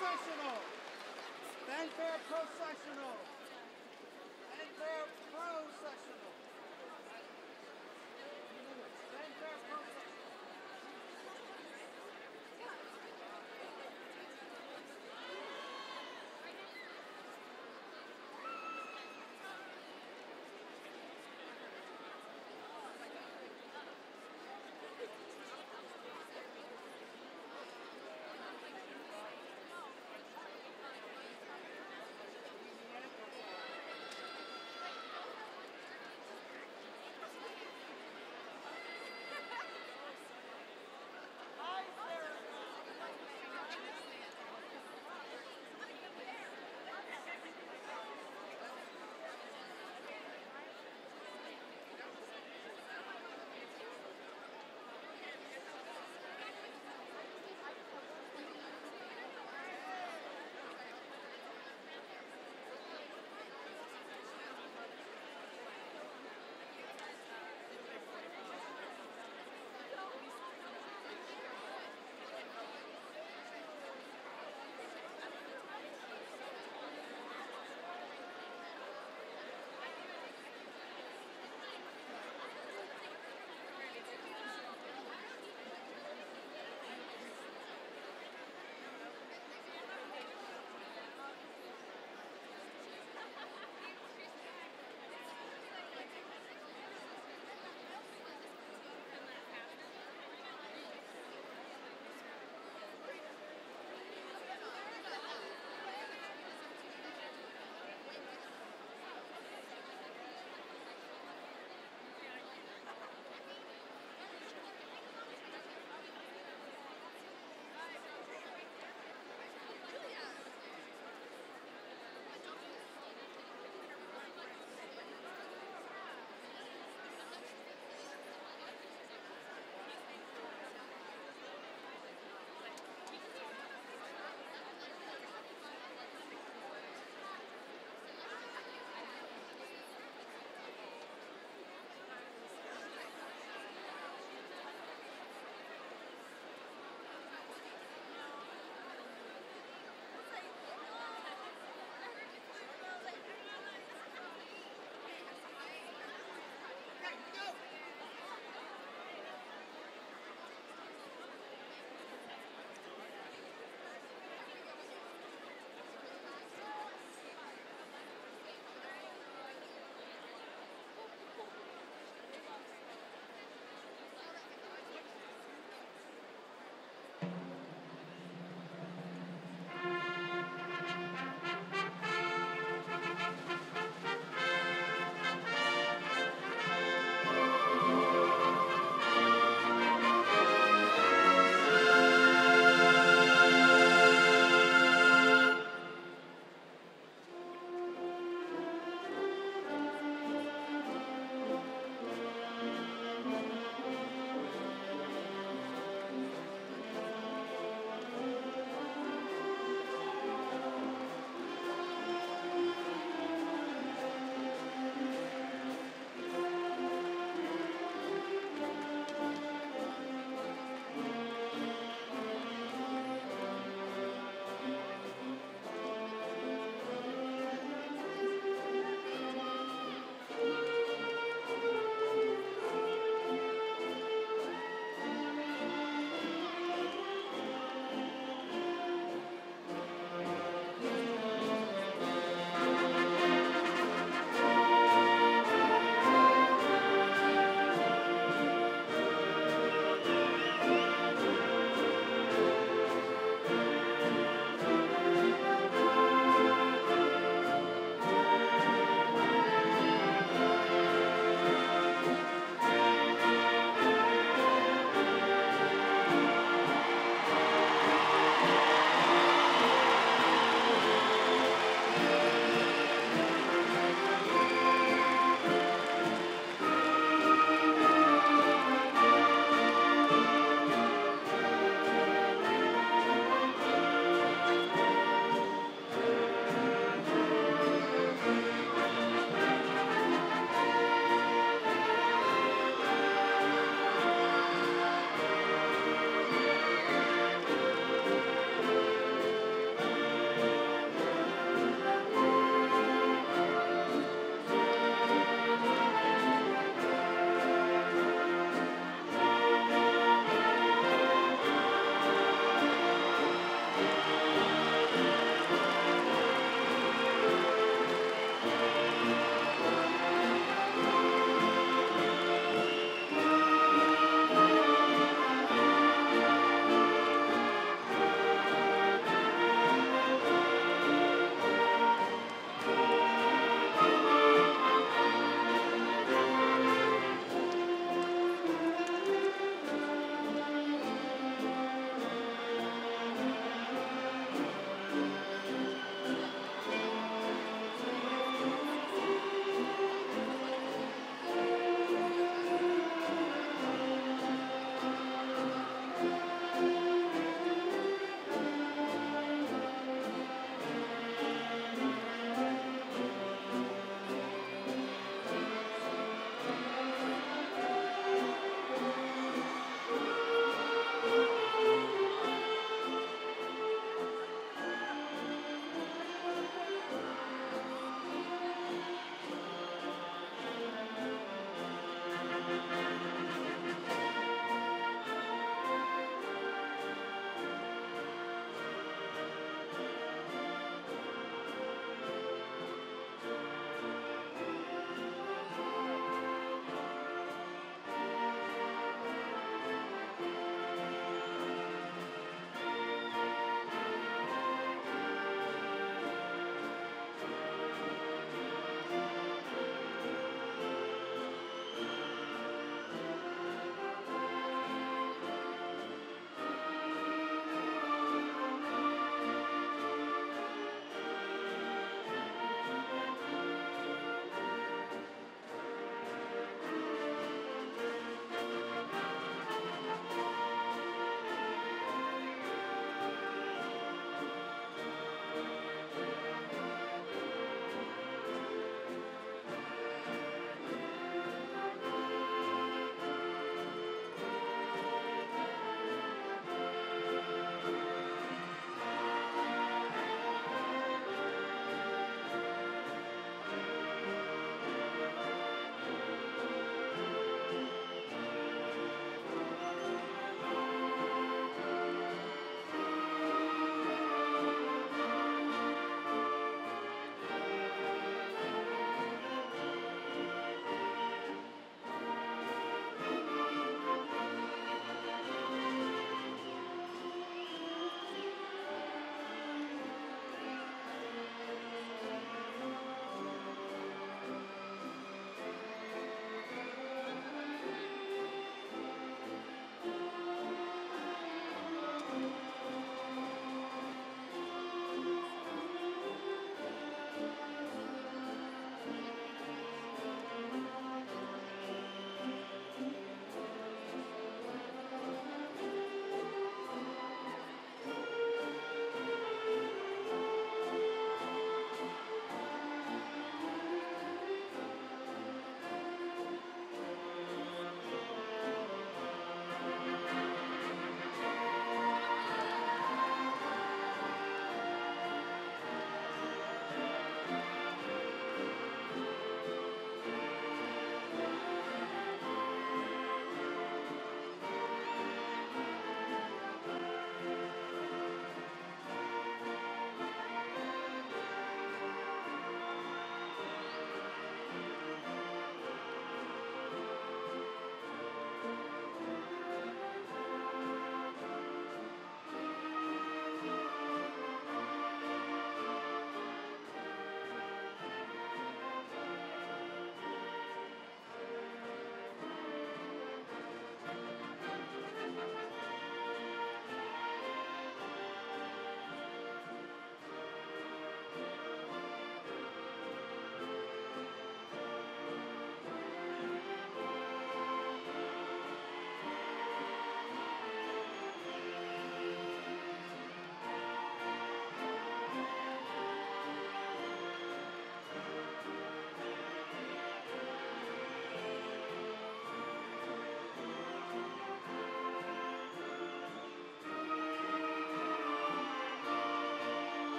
processional. Fanfare processional. Fanfare processional. Fanfare processional.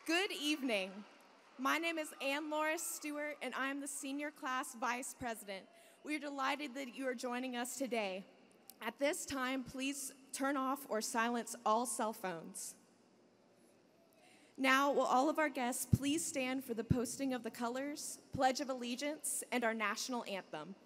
Good evening. My name is Ann Laura Stewart, and I am the Senior Class Vice President. We are delighted that you are joining us today. At this time, please turn off or silence all cell phones. Now, will all of our guests please stand for the posting of the colors, Pledge of Allegiance, and our national anthem.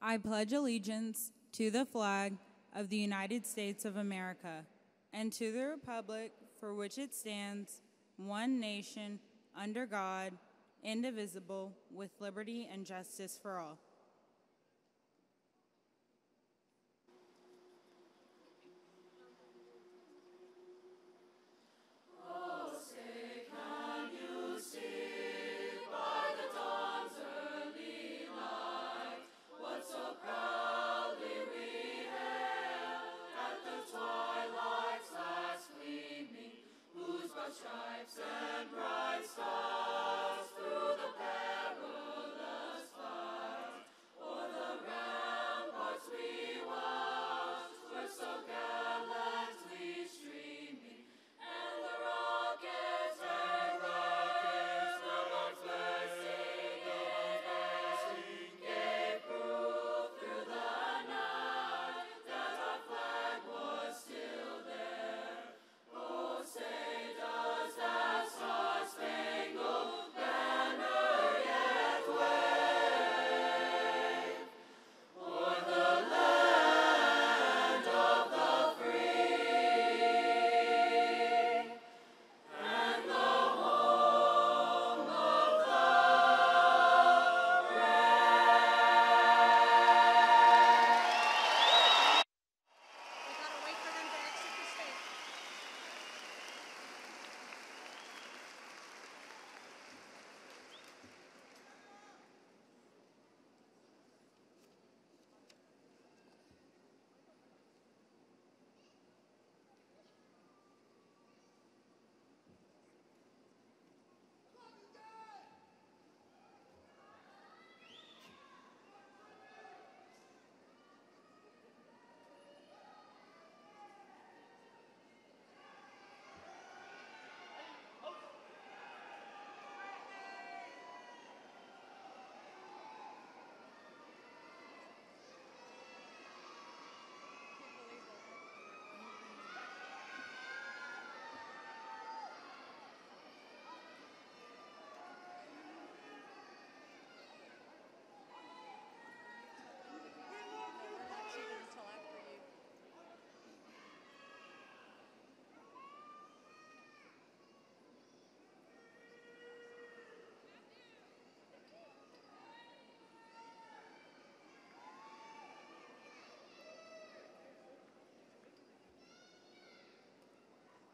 I pledge allegiance to the flag of the United States of America and to the republic for which it stands, one nation, under God, indivisible, with liberty and justice for all.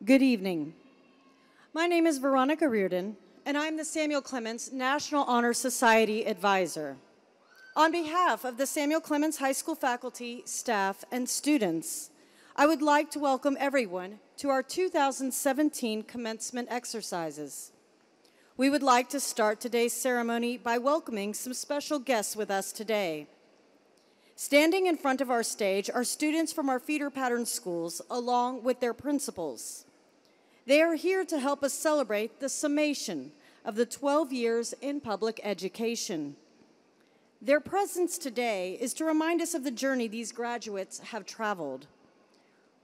Good evening. My name is Veronica Reardon, and I'm the Samuel Clemens National Honor Society Advisor. On behalf of the Samuel Clemens High School faculty, staff, and students, I would like to welcome everyone to our 2017 commencement exercises. We would like to start today's ceremony by welcoming some special guests with us today. Standing in front of our stage are students from our feeder pattern schools along with their principals. They are here to help us celebrate the summation of the 12 years in public education. Their presence today is to remind us of the journey these graduates have traveled.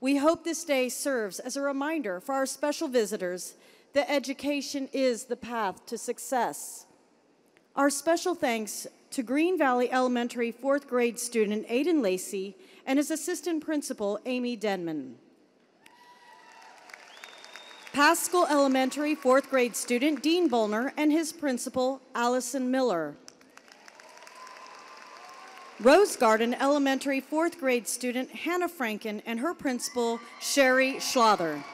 We hope this day serves as a reminder for our special visitors that education is the path to success. Our special thanks to Green Valley Elementary 4th grade student Aiden Lacey and his assistant principal, Amy Denman. Paschal Elementary 4th grade student Dean Bolner and his principal Allison Miller. Rose Garden Elementary 4th grade student Hannah Franken and her principal Sherry Schlother.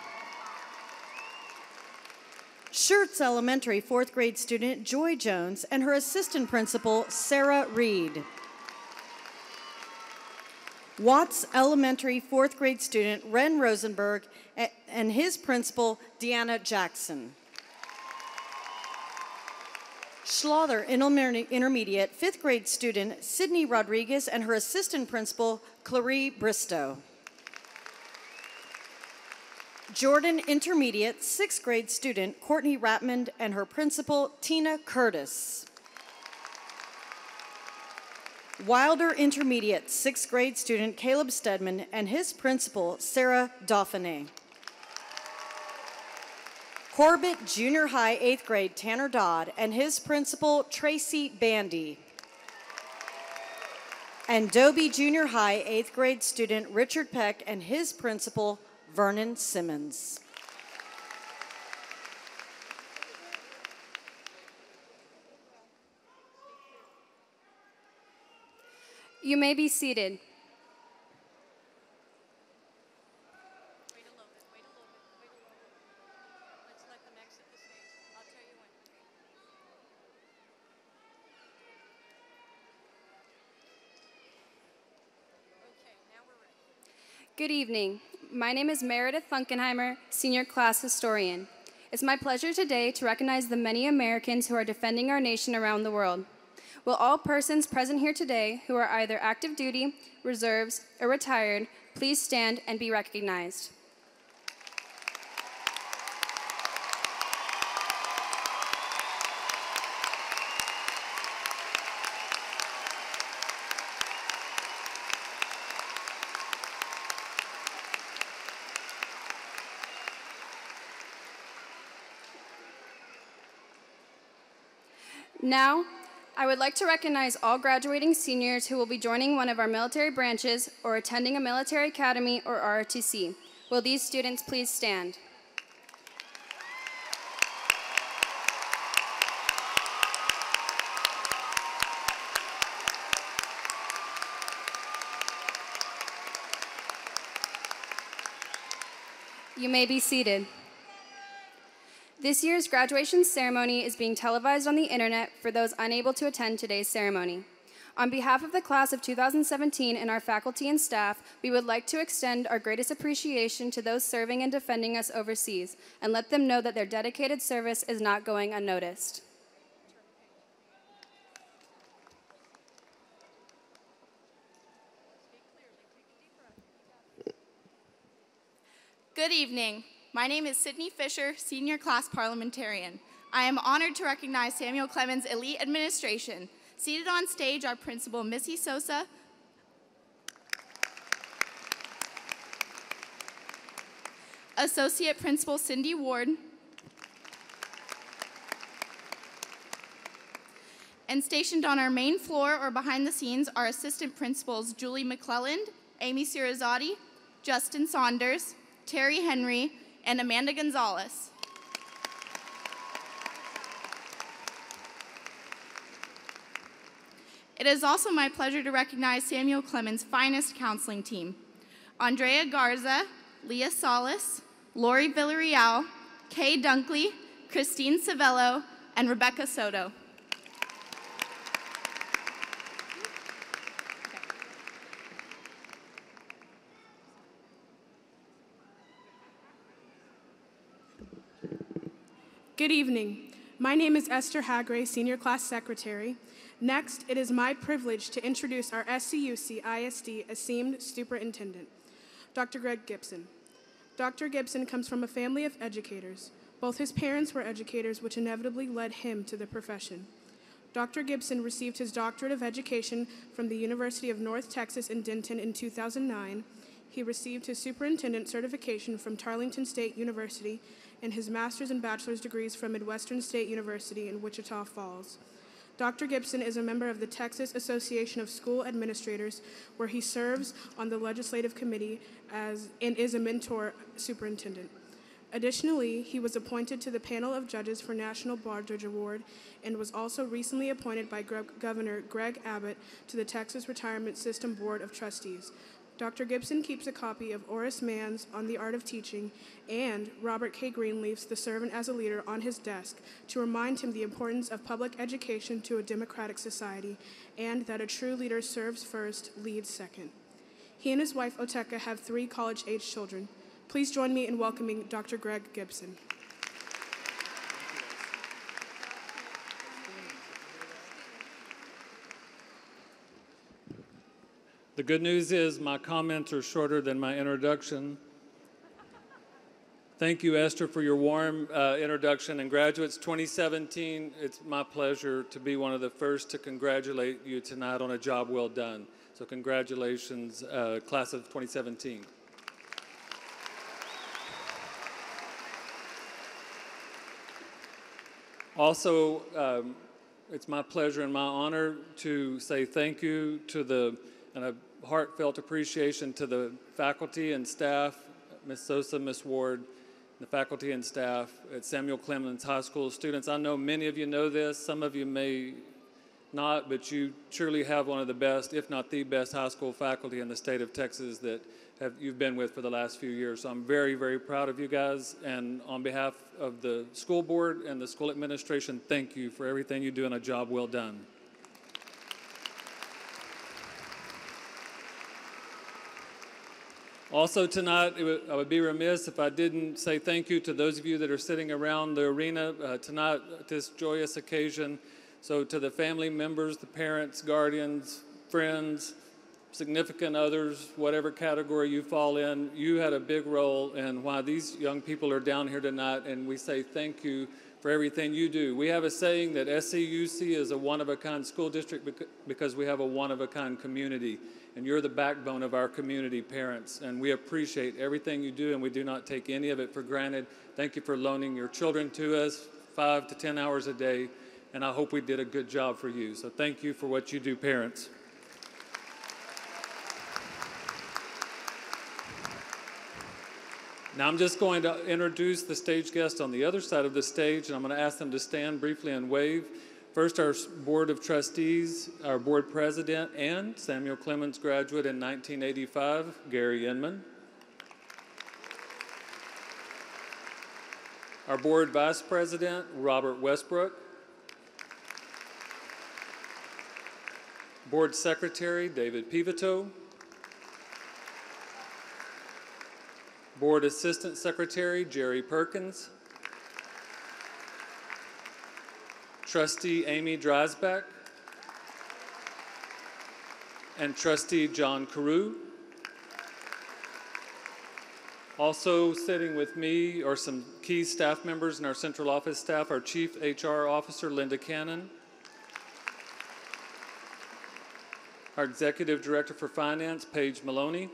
Schertz Elementary 4th grade student Joy Jones and her assistant principal Sarah Reed. Watts Elementary 4th grade student Ren Rosenberg and his principal Deanna Jackson. Schlother Intermediate 5th grade student Sydney Rodriguez and her assistant principal Clarie Bristow. Jordan Intermediate 6th grade student Courtney Ratmond and her principal Tina Curtis. Wilder Intermediate 6th grade student Caleb Stedman and his principal Sarah Dauphiné. Corbett Junior High 8th grade Tanner Dodd and his principal Tracy Bandy. And Dobie Junior High 8th grade student Richard Peck and his principal Vernon Simmons. You may be seated. Good evening. My name is Meredith Funkenheimer, Senior Class Historian. It's my pleasure today to recognize the many Americans who are defending our nation around the world. Will all persons present here today who are either active duty, reserves, or retired, please stand and be recognized. Now, I would like to recognize all graduating seniors who will be joining one of our military branches or attending a military academy or ROTC. Will these students please stand? You may be seated. This year's graduation ceremony is being televised on the internet for those unable to attend today's ceremony. On behalf of the class of 2017 and our faculty and staff, we would like to extend our greatest appreciation to those serving and defending us overseas and let them know that their dedicated service is not going unnoticed. Good evening. My name is Sydney Fisher, Senior Class Parliamentarian. I am honored to recognize Samuel Clemens Elite Administration. Seated on stage are Principal Missy Sosa, Associate Principal Cindy Ward, and stationed on our main floor or behind the scenes are Assistant Principals Julie McClelland, Amy Cirazzotti, Justin Saunders, Terry Henry, and Amanda Gonzalez. It is also my pleasure to recognize Samuel Clemens' finest counseling team: Andrea Garza, Leah Solis, Lori Villarreal, Kay Dunkley, Christine Savello, and Rebecca Soto. Good evening. My name is Esther Hagray, Senior Class Secretary. Next, it is my privilege to introduce our SCUC ISD Esteemed Superintendent, Dr. Greg Gibson. Dr. Gibson comes from a family of educators. Both his parents were educators, which inevitably led him to the profession. Dr. Gibson received his Doctorate of Education from the University of North Texas in Denton in 2009. He received his superintendent certification from Tarleton State University and his master's and bachelor's degrees from Midwestern State University in Wichita Falls. Dr. Gibson is a member of the Texas Association of School Administrators, where he serves on the legislative committee and is a mentor superintendent. Additionally, he was appointed to the panel of judges for National Bar Judge Award and was also recently appointed by Governor Greg Abbott to the Texas Retirement System Board of Trustees. Dr. Gibson keeps a copy of Horace Mann's On the Art of Teaching and Robert K. Greenleaf's The Servant as a Leader on his desk to remind him the importance of public education to a democratic society and that a true leader serves first, leads second. He and his wife, Oteka, have 3 college-age children. Please join me in welcoming Dr. Greg Gibson. The good news is my comments are shorter than my introduction. Thank you, Esther, for your warm introduction. And graduates 2017, it's my pleasure to be one of the first to congratulate you tonight on a job well done. So congratulations, class of 2017. Also, it's my pleasure and my honor to say thank you to and a heartfelt appreciation to the faculty and staff, Ms. Sosa, Ms. Ward, the faculty and staff at Samuel Clemens High School. Students, I know many of you know this, some of you may not, but you surely have one of the best, if not the best, high school faculty in the state of Texas that you've been with for the last few years. So I'm very, very proud of you guys, and on behalf of the school board and the school administration, thank you for everything you do and a job well done. Also tonight, I would be remiss if I didn't say thank you to those of you that are sitting around the arena tonight at this joyous occasion. So to the family members, the parents, guardians, friends, significant others, whatever category you fall in, you had a big role in why these young people are down here tonight, and we say thank you for everything you do. We have a saying that SCUC is a one-of-a-kind school district because we have a one-of-a-kind community, and you're the backbone of our community, parents, and we appreciate everything you do, and we do not take any of it for granted. Thank you for loaning your children to us 5 to 10 hours a day, and I hope we did a good job for you. So thank you for what you do, parents. Now I'm just going to introduce the stage guests on the other side of the stage, and I'm going to ask them to stand briefly and wave. First, our Board of Trustees, our Board President, and Samuel Clemens graduate in 1985, Gary Inman. Our Board Vice President, Robert Westbrook. Board Secretary, David Pivito. Board Assistant Secretary, Jerry Perkins. Trustee Amy Dreisbach. And Trustee John Carew. Also sitting with me are some key staff members in our central office staff, our Chief HR Officer, Linda Cannon. Our Executive Director for Finance, Paige Maloney.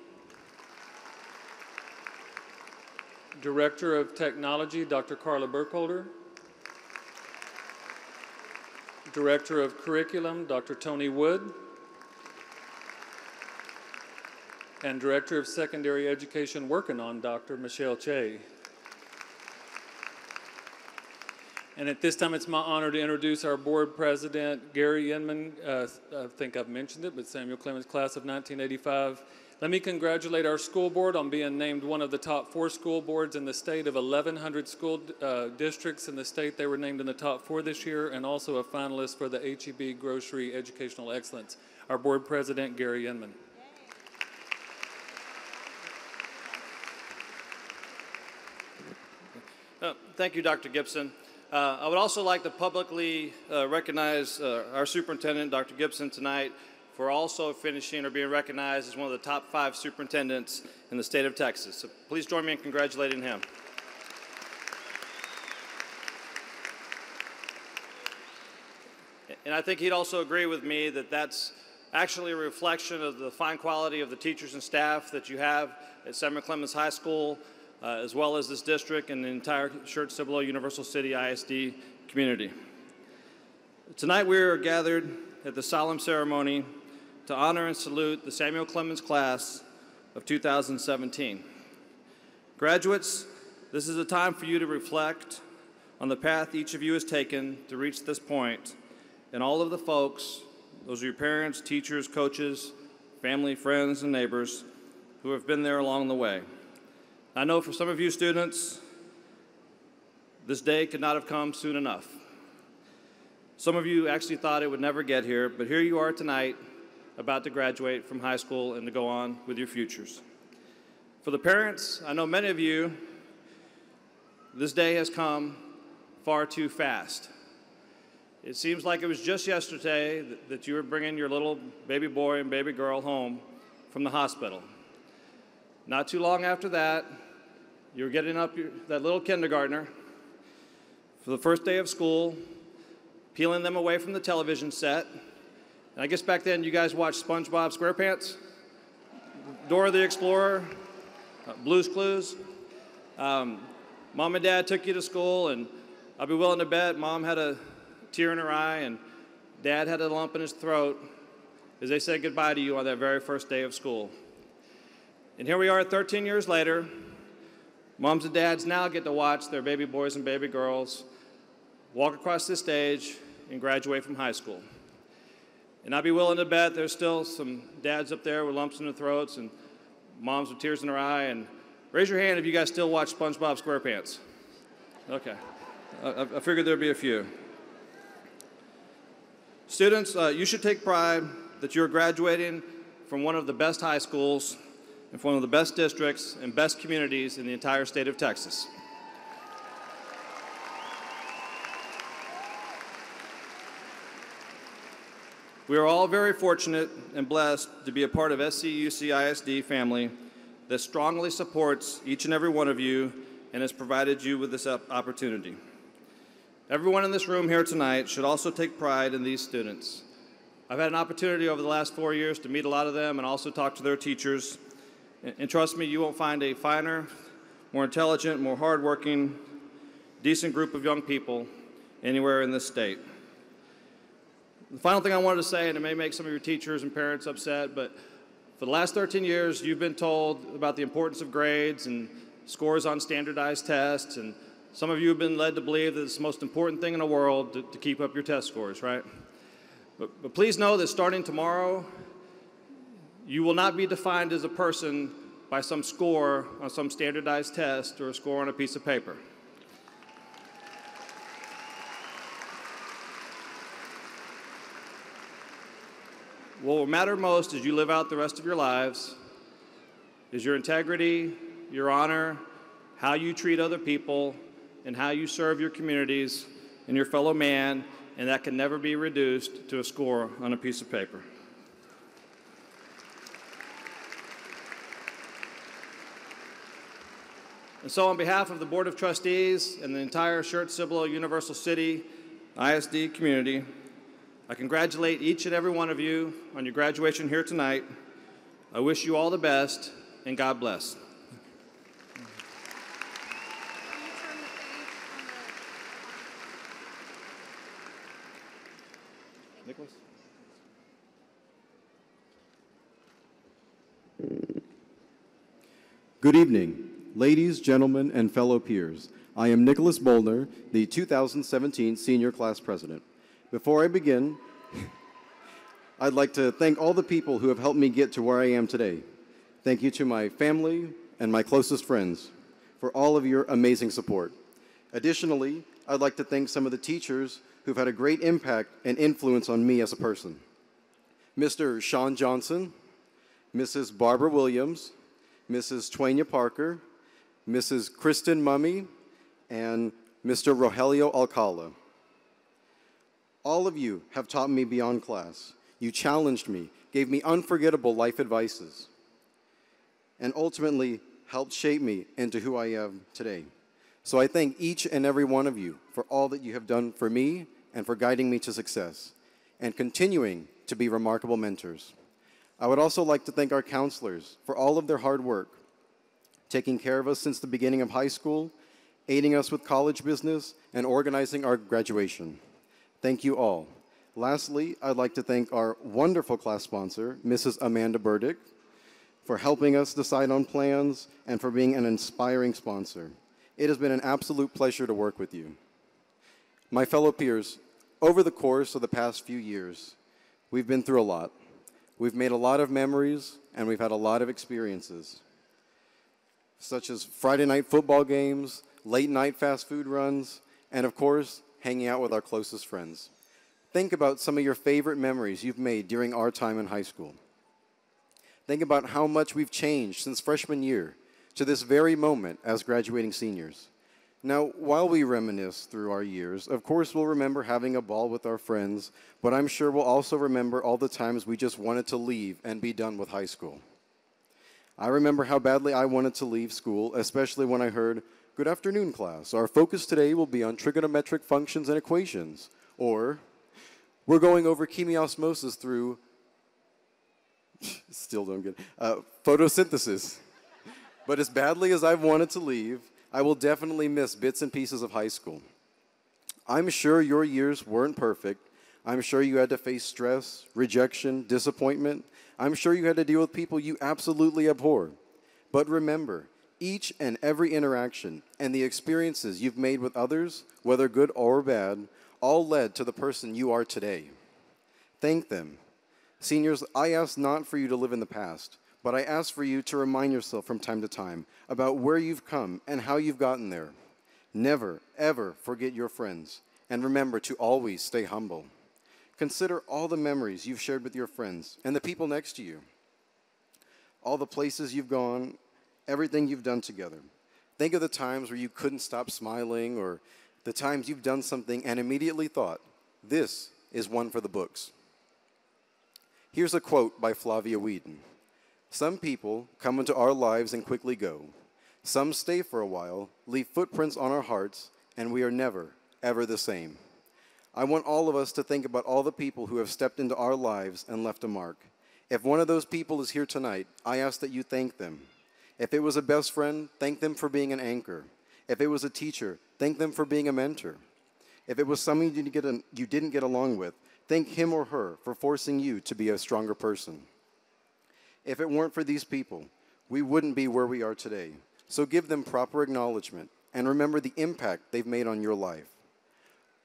Director of Technology, Dr. Carla Burkholder. Director of Curriculum, Dr. Tony Wood. And Director of Secondary Education working on, Dr. Michelle Che. And at this time, it's my honor to introduce our Board President, Gary Inman. I think I've mentioned it, but Samuel Clemens, class of 1985. Let me congratulate our school board on being named one of the top 4 school boards in the state of 1,100 school districts in the state. They were named in the top 4 this year, and also a finalist for the HEB Grocery Educational Excellence. Our board president, Gary Inman. Thank you, Dr. Gibson. I would also like to publicly recognize our superintendent, Dr. Gibson, tonight, for also finishing or being recognized as one of the top 5 superintendents in the state of Texas. So please join me in congratulating him. And I think he'd also agree with me that that's actually a reflection of the fine quality of the teachers and staff that you have at Samuel Clemens High School, as well as this district and the entire Schertz-Cibolo-Universal City ISD community. Tonight we are gathered at the solemn ceremony to honor and salute the Samuel Clemens class of 2017. Graduates, This is a time for you to reflect on the path each of you has taken to reach this point, and all of the folks, those are your parents, teachers, coaches, family, friends, and neighbors who have been there along the way. I know for some of you students, this day could not have come soon enough. Some of you actually thought it would never get here, but here you are tonight, about to graduate from high school and to go on with your futures. For the parents, I know many of you, this day has come far too fast. It seems like it was just yesterday that you were bringing your little baby boy and baby girl home from the hospital. Not too long after that, you were getting up that little kindergartner for the first day of school, peeling them away from the television set. And I guess back then you guys watched SpongeBob SquarePants, Dora the Explorer, Blue's Clues. Mom and Dad took you to school, and I'll be willing to bet Mom had a tear in her eye and Dad had a lump in his throat as they said goodbye to you on that very first day of school. And here we are 13 years later. Moms and dads now get to watch their baby boys and baby girls walk across this stage and graduate from high school. And I'd be willing to bet there's still some dads up there with lumps in their throats and moms with tears in their eye. And raise your hand if you guys still watch SpongeBob SquarePants. Okay. I figured there'd be a few. Students, you should take pride that you're graduating from one of the best high schools and from one of the best districts and best communities in the entire state of Texas. We are all very fortunate and blessed to be a part of SCUC ISD family that strongly supports each and every one of you and has provided you with this opportunity. Everyone in this room here tonight should also take pride in these students. I've had an opportunity over the last 4 years to meet a lot of them and also talk to their teachers. And trust me, you won't find a finer, more intelligent, more hardworking, decent group of young people anywhere in this state. The final thing I wanted to say, and it may make some of your teachers and parents upset, but for the last 13 years, you've been told about the importance of grades and scores on standardized tests, and some of you have been led to believe that it's the most important thing in the world to keep up your test scores, right? But please know that starting tomorrow, you will not be defined as a person by some score on some standardized test or a score on a piece of paper. What will matter most as you live out the rest of your lives is your integrity, your honor, how you treat other people, and how you serve your communities and your fellow man, and that can never be reduced to a score on a piece of paper. And so on behalf of the Board of Trustees and the entire Schertz-Cibolo-Universal City ISD community, I congratulate each and every one of you on your graduation here tonight. I wish you all the best, and God bless. Nicholas? Good evening, ladies, gentlemen, and fellow peers. I am Nicholas Boulder, the 2017 Senior Class President. Before I begin, I'd like to thank all the people who have helped me get to where I am today. Thank you to my family and my closest friends for all of your amazing support. Additionally, I'd like to thank some of the teachers who've had a great impact and influence on me as a person. Mr. Sean Johnson, Mrs. Barbara Williams, Mrs. Twanya Parker, Mrs. Kristen Mummy, and Mr. Rogelio Alcala. All of you have taught me beyond class. You challenged me, gave me unforgettable life advices, and ultimately helped shape me into who I am today. So I thank each and every one of you for all that you have done for me and for guiding me to success and continuing to be remarkable mentors. I would also like to thank our counselors for all of their hard work, taking care of us since the beginning of high school, aiding us with college business, and organizing our graduation. Thank you all. Lastly, I'd like to thank our wonderful class sponsor, Mrs. Amanda Burdick, for helping us decide on plans and for being an inspiring sponsor. It has been an absolute pleasure to work with you. My fellow peers, over the course of the past few years, we've been through a lot. We've made a lot of memories, and we've had a lot of experiences, such as Friday night football games, late night fast food runs, and of course, hanging out with our closest friends. Think about some of your favorite memories you've made during our time in high school. Think about how much we've changed since freshman year to this very moment as graduating seniors. Now, while we reminisce through our years, of course we'll remember having a ball with our friends, but I'm sure we'll also remember all the times we just wanted to leave and be done with high school. I remember how badly I wanted to leave school, especially when I heard, "Good afternoon, class. Our focus today will be on trigonometric functions and equations," or, "We're going over chemiosmosis through," still don't get it, photosynthesis. But as badly as I've wanted to leave, I will definitely miss bits and pieces of high school. I'm sure your years weren't perfect. I'm sure you had to face stress, rejection, disappointment. I'm sure you had to deal with people you absolutely abhor. But remember, each and every interaction and the experiences you've made with others, whether good or bad, all led to the person you are today. Thank them. Seniors, I ask not for you to live in the past, but I ask for you to remind yourself from time to time about where you've come and how you've gotten there. Never, ever forget your friends, and remember to always stay humble. Consider all the memories you've shared with your friends and the people next to you, all the places you've gone, everything you've done together. Think of the times where you couldn't stop smiling, or the times you've done something and immediately thought, "This is one for the books." Here's a quote by Flavia Whedon. "Some people come into our lives and quickly go. Some stay for a while, leave footprints on our hearts, and we are never, ever the same." I want all of us to think about all the people who have stepped into our lives and left a mark. If one of those people is here tonight, I ask that you thank them. If it was a best friend, thank them for being an anchor. If it was a teacher, thank them for being a mentor. If it was someone you didn't get along with, thank him or her for forcing you to be a stronger person. If it weren't for these people, we wouldn't be where we are today. So give them proper acknowledgement and remember the impact they've made on your life.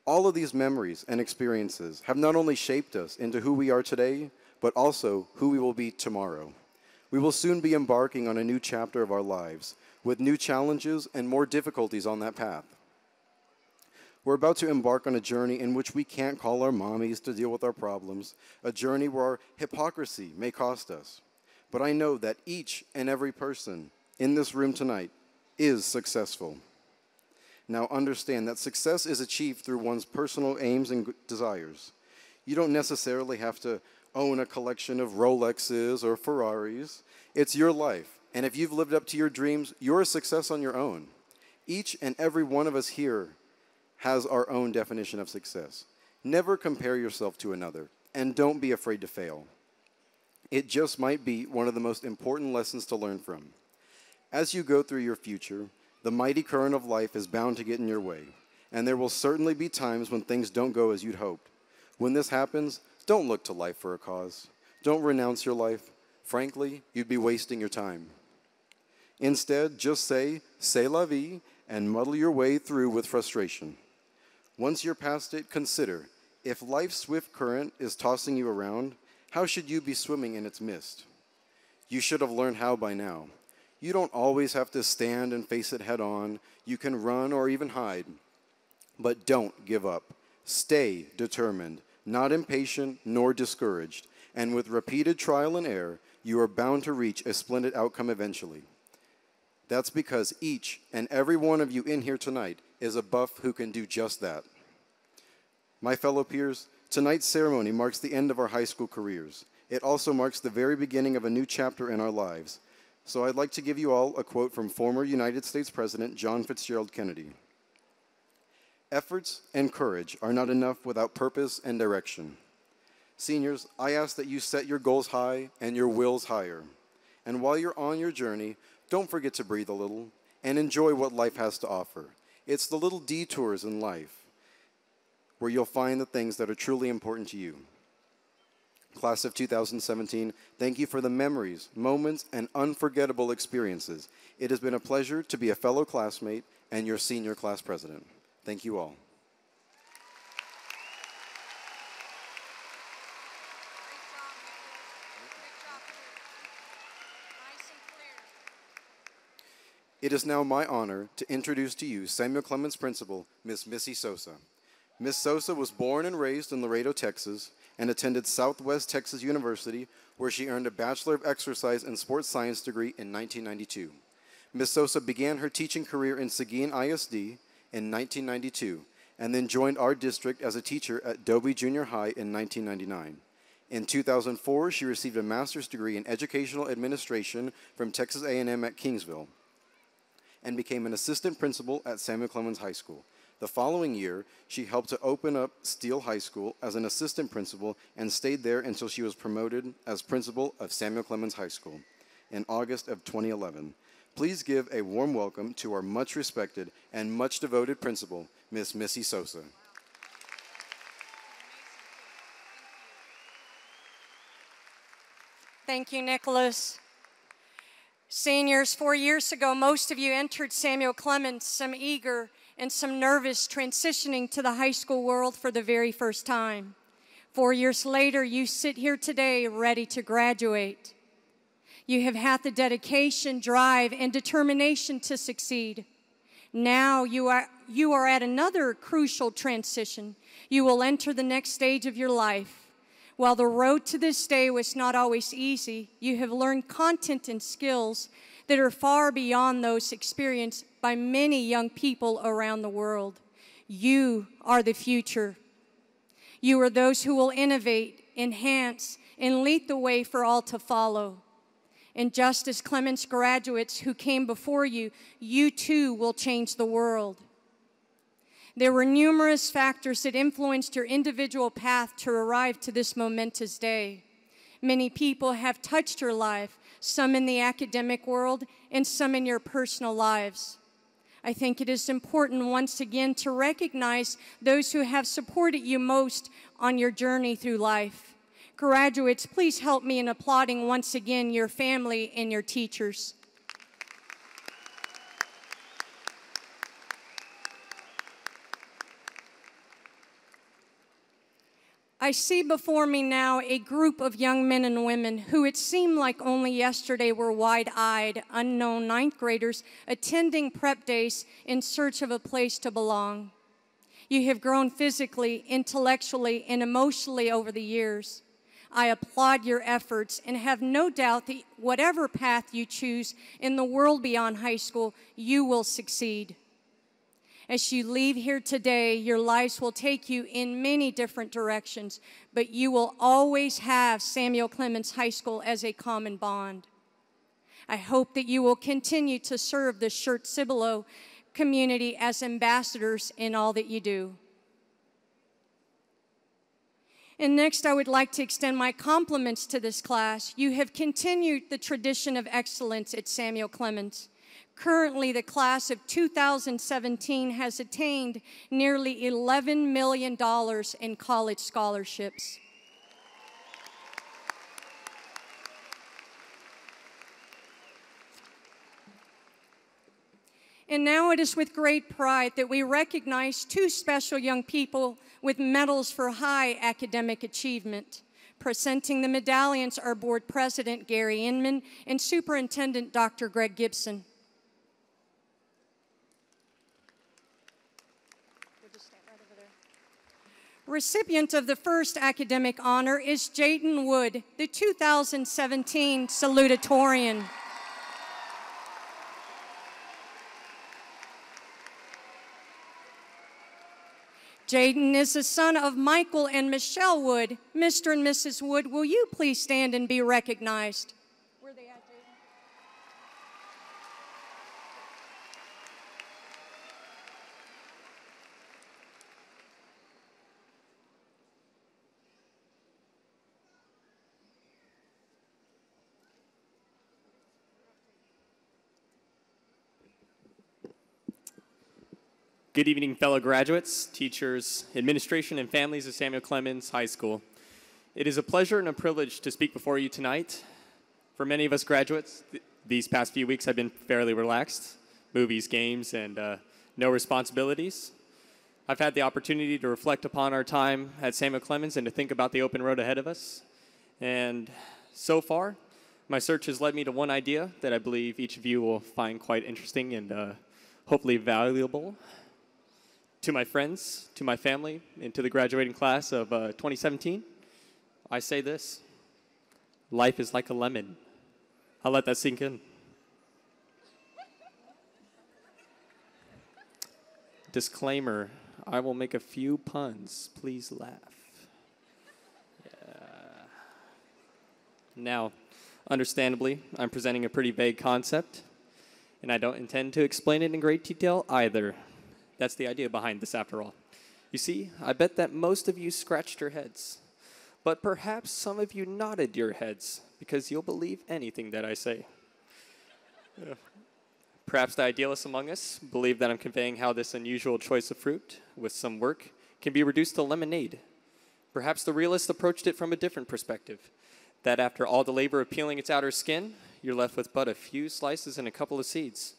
All of these memories and experiences have not only shaped us into who we are today, but also who we will be tomorrow. We will soon be embarking on a new chapter of our lives, with new challenges and more difficulties on that path. We're about to embark on a journey in which we can't call our mommies to deal with our problems, a journey where our hypocrisy may cost us. But I know that each and every person in this room tonight is successful. Now understand that success is achieved through one's personal aims and desires. You don't necessarily have to own a collection of Rolexes or Ferraris. It's your life, and if you've lived up to your dreams, you're a success on your own. Each and every one of us here has our own definition of success. Never compare yourself to another, and don't be afraid to fail. It just might be one of the most important lessons to learn from. As you go through your future, the mighty current of life is bound to get in your way, and there will certainly be times when things don't go as you'd hoped. When this happens, don't look to life for a cause. Don't renounce your life. Frankly, you'd be wasting your time. Instead, just say, "C'est la vie," and muddle your way through with frustration. Once you're past it, consider, if life's swift current is tossing you around, how should you be swimming in its mist? You should have learned how by now. You don't always have to stand and face it head on. You can run or even hide. But don't give up. Stay determined, not impatient nor discouraged. And with repeated trial and error, you are bound to reach a splendid outcome eventually. That's because each and every one of you in here tonight is a buff who can do just that. My fellow peers, tonight's ceremony marks the end of our high school careers. It also marks the very beginning of a new chapter in our lives. So I'd like to give you all a quote from former United States President John Fitzgerald Kennedy. "Efforts and courage are not enough without purpose and direction." Seniors, I ask that you set your goals high and your wills higher. And while you're on your journey, don't forget to breathe a little and enjoy what life has to offer. It's the little detours in life where you'll find the things that are truly important to you. Class of 2017, thank you for the memories, moments, and unforgettable experiences. It has been a pleasure to be a fellow classmate and your senior class president. Thank you all. It is now my honor to introduce to you Samuel Clemens Principal, Miss Missy Sosa. Miss Sosa was born and raised in Laredo, Texas, and attended Southwest Texas University, where she earned a Bachelor of Exercise and Sports Science degree in 1992. Miss Sosa began her teaching career in Seguin ISD in 1992, and then joined our district as a teacher at Dobie Junior High in 1999. In 2004, she received a master's degree in Educational Administration from Texas A&M at Kingsville, and became an assistant principal at Samuel Clemens High School. The following year, she helped to open up Steele High School as an assistant principal and stayed there until she was promoted as principal of Samuel Clemens High School in August of 2011. Please give a warm welcome to our much respected and much devoted principal, Miss Missy Sosa. Thank you, Nicholas. Seniors, 4 years ago, most of you entered Samuel Clemens, some eager and some nervous, transitioning to the high school world for the very first time. 4 years later, you sit here today ready to graduate. You have had the dedication, drive, and determination to succeed. Now you are at another crucial transition. You will enter the next stage of your life. While the road to this day was not always easy, you have learned content and skills that are far beyond those experienced by many young people around the world. You are the future. You are those who will innovate, enhance, and lead the way for all to follow. And just as Clemens graduates who came before you, you too will change the world. There were numerous factors that influenced your individual path to arrive to this momentous day. Many people have touched your life, some in the academic world and some in your personal lives. I think it is important once again to recognize those who have supported you most on your journey through life. Graduates, please help me in applauding once again your family and your teachers. I see before me now a group of young men and women who it seemed like only yesterday were wide-eyed, unknown ninth graders attending prep days in search of a place to belong. You have grown physically, intellectually, and emotionally over the years. I applaud your efforts and have no doubt that whatever path you choose in the world beyond high school, you will succeed. As you leave here today, your lives will take you in many different directions, but you will always have Samuel Clemens High School as a common bond. I hope that you will continue to serve the Schertz-Cibolo community as ambassadors in all that you do. And next, I would like to extend my compliments to this class. You have continued the tradition of excellence at Samuel Clemens. Currently, the class of 2017 has attained nearly $11 million in college scholarships. And now it is with great pride that we recognize two special young people with medals for high academic achievement. Presenting the medallions are Board President Gary Inman and Superintendent Dr. Greg Gibson. Recipient of the first academic honor is Jaden Wood, the 2017 Salutatorian. Jaden is the son of Michael and Michelle Wood. Mr. and Mrs. Wood, will you please stand and be recognized? Where are they at, Jaden? Good evening, fellow graduates, teachers, administration, and families of Samuel Clemens High School. It is a pleasure and a privilege to speak before you tonight. For many of us graduates, these past few weeks have been fairly relaxed. Movies, games, and no responsibilities. I've had the opportunity to reflect upon our time at Samuel Clemens and to think about the open road ahead of us. And so far, my search has led me to one idea that I believe each of you will find quite interesting and hopefully valuable. To my friends, to my family, and to the graduating class of 2017, I say this: life is like a lemon. I'll let that sink in. Disclaimer, I will make a few puns. Please laugh. Yeah. Now, understandably, I'm presenting a pretty vague concept, and I don't intend to explain it in great detail either. That's the idea behind this, after all. You see, I bet that most of you scratched your heads, but perhaps some of you nodded your heads, because you'll believe anything that I say. Perhaps the idealists among us believe that I'm conveying how this unusual choice of fruit, with some work, can be reduced to lemonade. Perhaps the realists approached it from a different perspective, that after all the labor of peeling its outer skin, you're left with but a few slices and a couple of seeds.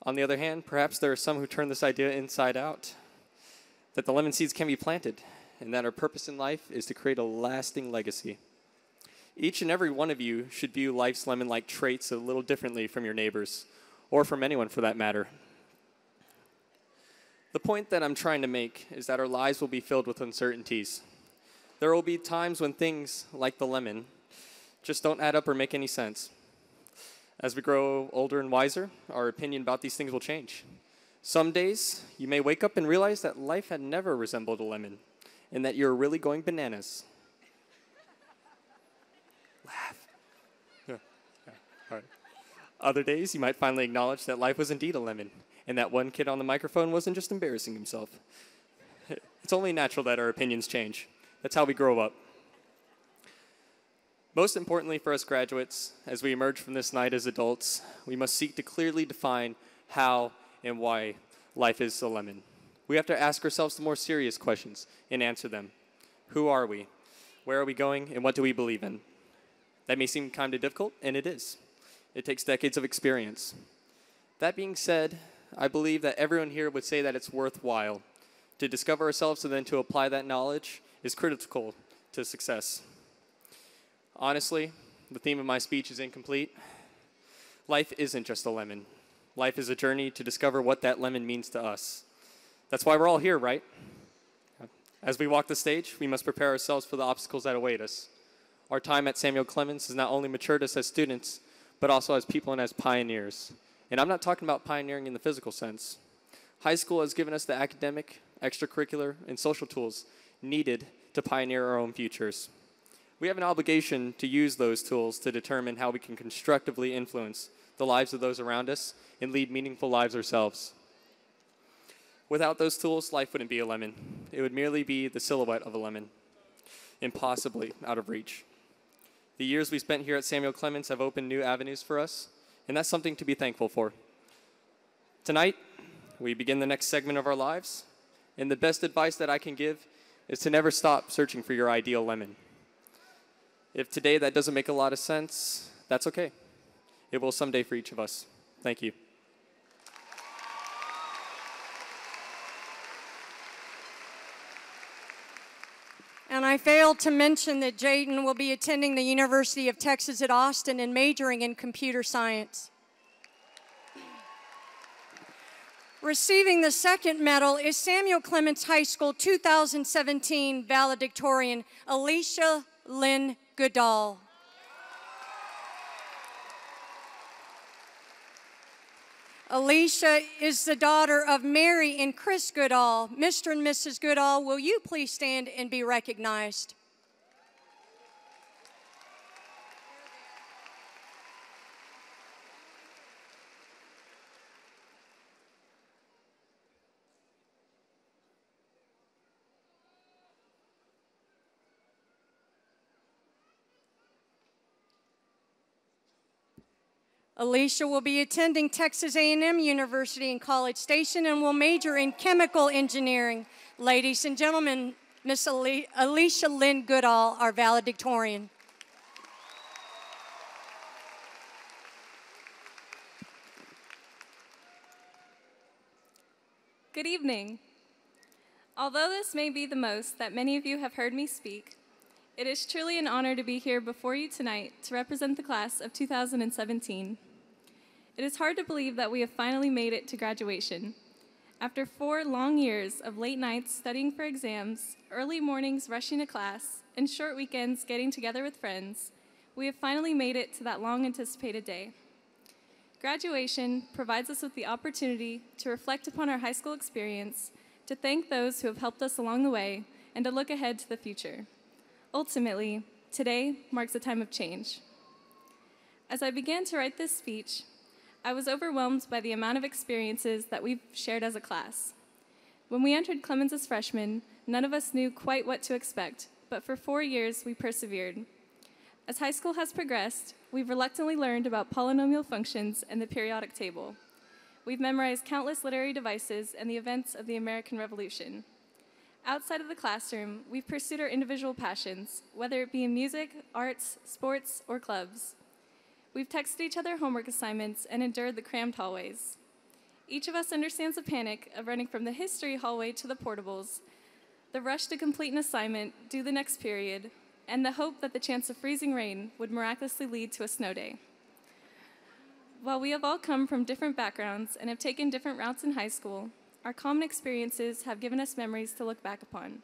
On the other hand, perhaps there are some who turn this idea inside out, that the lemon seeds can be planted, and that our purpose in life is to create a lasting legacy. Each and every one of you should view life's lemon-like traits a little differently from your neighbors, or from anyone for that matter. The point that I'm trying to make is that our lives will be filled with uncertainties. There will be times when things, like the lemon, just don't add up or make any sense. As we grow older and wiser, our opinion about these things will change. Some days, you may wake up and realize that life had never resembled a lemon, and that you're really going bananas. Laugh. Yeah. All right. Other days, you might finally acknowledge that life was indeed a lemon, and that one kid on the microphone wasn't just embarrassing himself. It's only natural that our opinions change. That's how we grow up. Most importantly for us graduates, as we emerge from this night as adults, we must seek to clearly define how and why life is a lemon. We have to ask ourselves the more serious questions and answer them. Who are we? Where are we going? And what do we believe in? That may seem kind of difficult, and it is. It takes decades of experience. That being said, I believe that everyone here would say that it's worthwhile. To discover ourselves and then to apply that knowledge is critical to success. Honestly, the theme of my speech is incomplete. Life isn't just a lemon. Life is a journey to discover what that lemon means to us. That's why we're all here, right? As we walk the stage, we must prepare ourselves for the obstacles that await us. Our time at Samuel Clemens has not only matured us as students, but also as people and as pioneers. And I'm not talking about pioneering in the physical sense. High school has given us the academic, extracurricular, and social tools needed to pioneer our own futures. We have an obligation to use those tools to determine how we can constructively influence the lives of those around us and lead meaningful lives ourselves. Without those tools, life wouldn't be a lemon. It would merely be the silhouette of a lemon, impossibly out of reach. The years we spent here at Samuel Clemens have opened new avenues for us, and that's something to be thankful for. Tonight, we begin the next segment of our lives, and the best advice that I can give is to never stop searching for your ideal lemon. If today that doesn't make a lot of sense, that's okay. It will someday for each of us. Thank you. And I failed to mention that Jayden will be attending the University of Texas at Austin and majoring in computer science. Receiving the second medal is Samuel Clemens High School 2017 valedictorian Alicia Lynn Goodall. Alicia is the daughter of Mary and Chris Goodall. Mr. and Mrs. Goodall, will you please stand and be recognized? Alicia will be attending Texas A&M University in College Station and will major in chemical engineering. Ladies and gentlemen, Miss Alicia Lynn Goodall, our valedictorian. Good evening. Although this may be the most that many of you have heard me speak, it is truly an honor to be here before you tonight to represent the class of 2017. It is hard to believe that we have finally made it to graduation. After 4 long years of late nights studying for exams, early mornings rushing to class, and short weekends getting together with friends, we have finally made it to that long-anticipated day. Graduation provides us with the opportunity to reflect upon our high school experience, to thank those who have helped us along the way, and to look ahead to the future. Ultimately, today marks a time of change. As I began to write this speech, I was overwhelmed by the amount of experiences that we've shared as a class. When we entered Clemens as freshmen, none of us knew quite what to expect, but for 4 years we persevered. As high school has progressed, we've reluctantly learned about polynomial functions and the periodic table. We've memorized countless literary devices and the events of the American Revolution. Outside of the classroom, we've pursued our individual passions, whether it be in music, arts, sports, or clubs. We've texted each other homework assignments and endured the crammed hallways. Each of us understands the panic of running from the history hallway to the portables, the rush to complete an assignment, do the next period, and the hope that the chance of freezing rain would miraculously lead to a snow day. While we have all come from different backgrounds and have taken different routes in high school, our common experiences have given us memories to look back upon.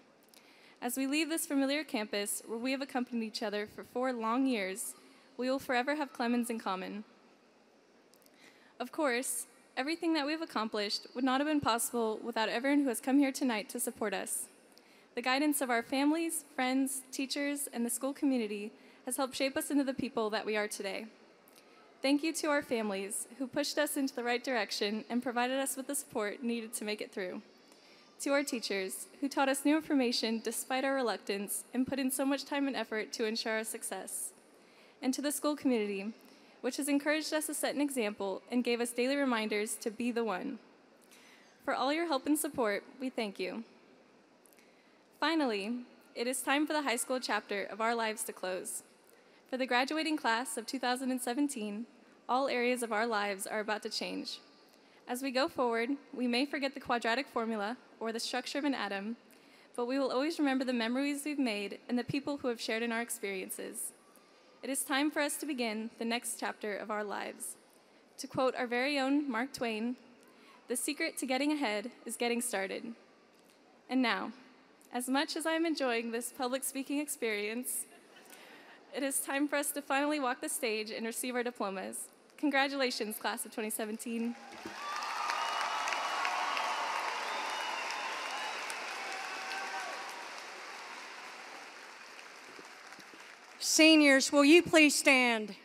As we leave this familiar campus where we have accompanied each other for 4 long years, we will forever have Clemens in common. Of course, everything that we've accomplished would not have been possible without everyone who has come here tonight to support us. The guidance of our families, friends, teachers, and the school community has helped shape us into the people that we are today. Thank you to our families who pushed us into the right direction and provided us with the support needed to make it through. To our teachers who taught us new information despite our reluctance and put in so much time and effort to ensure our success. And to the school community, which has encouraged us to set an example and gave us daily reminders to be the one. For all your help and support, we thank you. Finally, it is time for the high school chapter of our lives to close. For the graduating class of 2017, all areas of our lives are about to change. As we go forward, we may forget the quadratic formula or the structure of an atom, but we will always remember the memories we've made and the people who have shared in our experiences. It is time for us to begin the next chapter of our lives. To quote our very own Mark Twain, "The secret to getting ahead is getting started." And now, as much as I'm enjoying this public speaking experience, it is time for us to finally walk the stage and receive our diplomas. Congratulations, class of 2017. Seniors, will you please stand?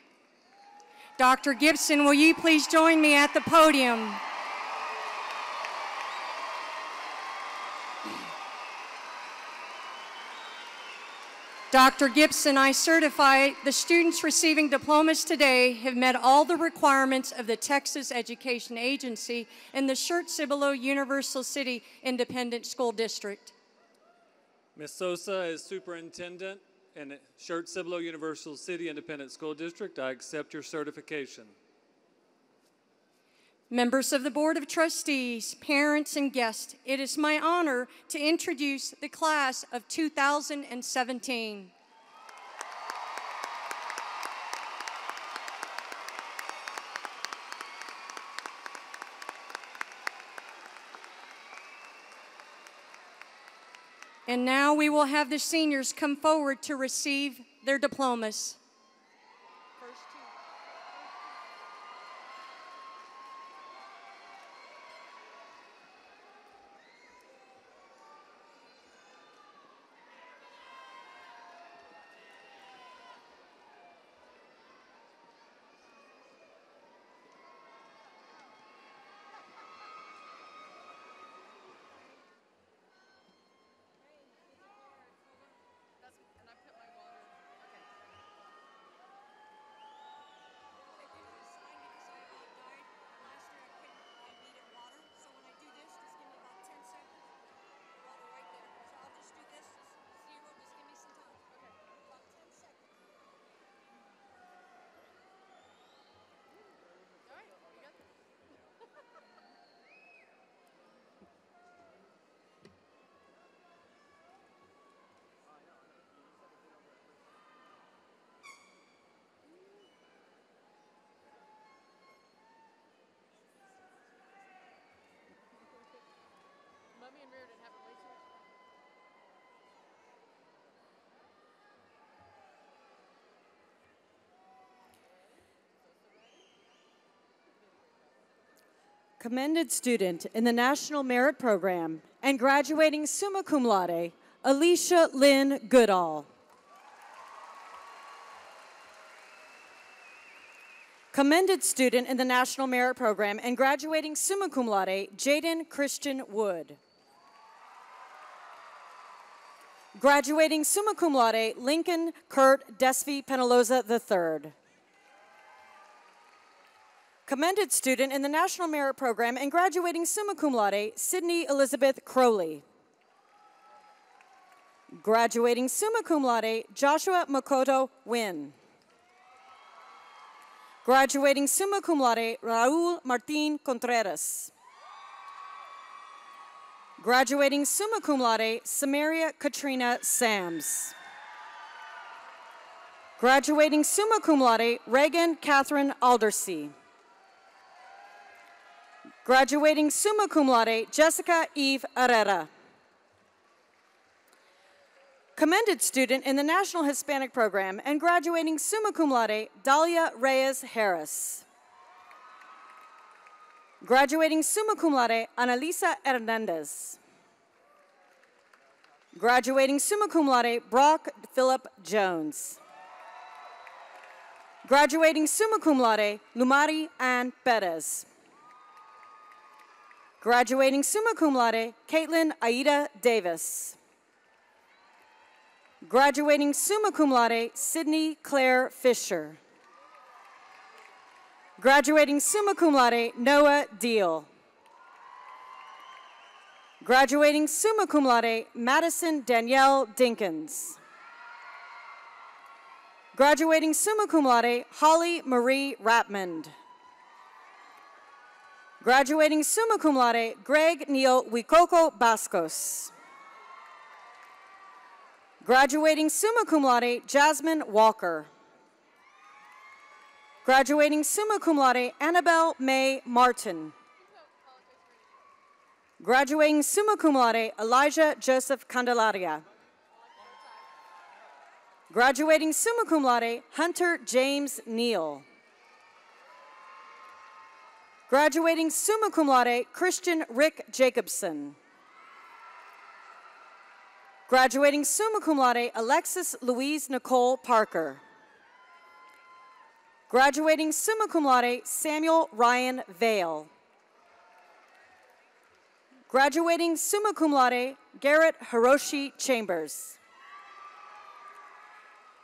Dr. Gibson, will you please join me at the podium? Dr. Gibson, I certify the students receiving diplomas today have met all the requirements of the Texas Education Agency and the Schertz-Cibolo-Universal City Independent School District. Ms. Sosa, as Superintendent in Schertz-Cibolo-Universal City Independent School District, I accept your certification. Members of the Board of Trustees, parents, and guests, it is my honor to introduce the class of 2017. And now we will have the seniors come forward to receive their diplomas. Commended student in the National Merit Program and graduating summa cum laude, Alicia Lynn Goodall. Commended student in the National Merit Program and graduating summa cum laude, Jaden Christian Wood. Graduating summa cum laude, Lincoln Kurt Desvi Penaloza III. Commended student in the National Merit Program and graduating summa cum laude, Sydney Elizabeth Crowley. Graduating summa cum laude, Joshua Makoto Wynn. Graduating summa cum laude, Raul Martin Contreras. Graduating summa cum laude, Samaria Katrina Sams. Graduating summa cum laude, Reagan Catherine Aldersey. Graduating summa cum laude, Jessica Eve Herrera. Commended student in the National Hispanic Program and graduating summa cum laude, Dalia Reyes Harris. Graduating summa cum laude, Annalisa Hernandez. Graduating summa cum laude, Brock Phillip Jones. Graduating summa cum laude, Lumari Ann Perez. Graduating summa cum laude, Caitlin Aida Davis. Graduating summa cum laude, Sydney Claire Fisher. Graduating summa cum laude, Noah Deal. Graduating summa cum laude, Madison Danielle Dinkins. Graduating summa cum laude, Holly Marie Rapmond. Graduating summa cum laude, Greg Neil Wikoko Bascos. Graduating summa cum laude, Jasmine Walker. Graduating summa cum laude, Annabelle May Martin. Graduating summa cum laude, Elijah Joseph Candelaria. Graduating summa cum laude, Hunter James Neal. Graduating summa cum laude, Christian Rick Jacobson. Graduating summa cum laude, Alexis Louise Nicole Parker. Graduating summa cum laude, Samuel Ryan Vale. Graduating summa cum laude, Garrett Hiroshi Chambers.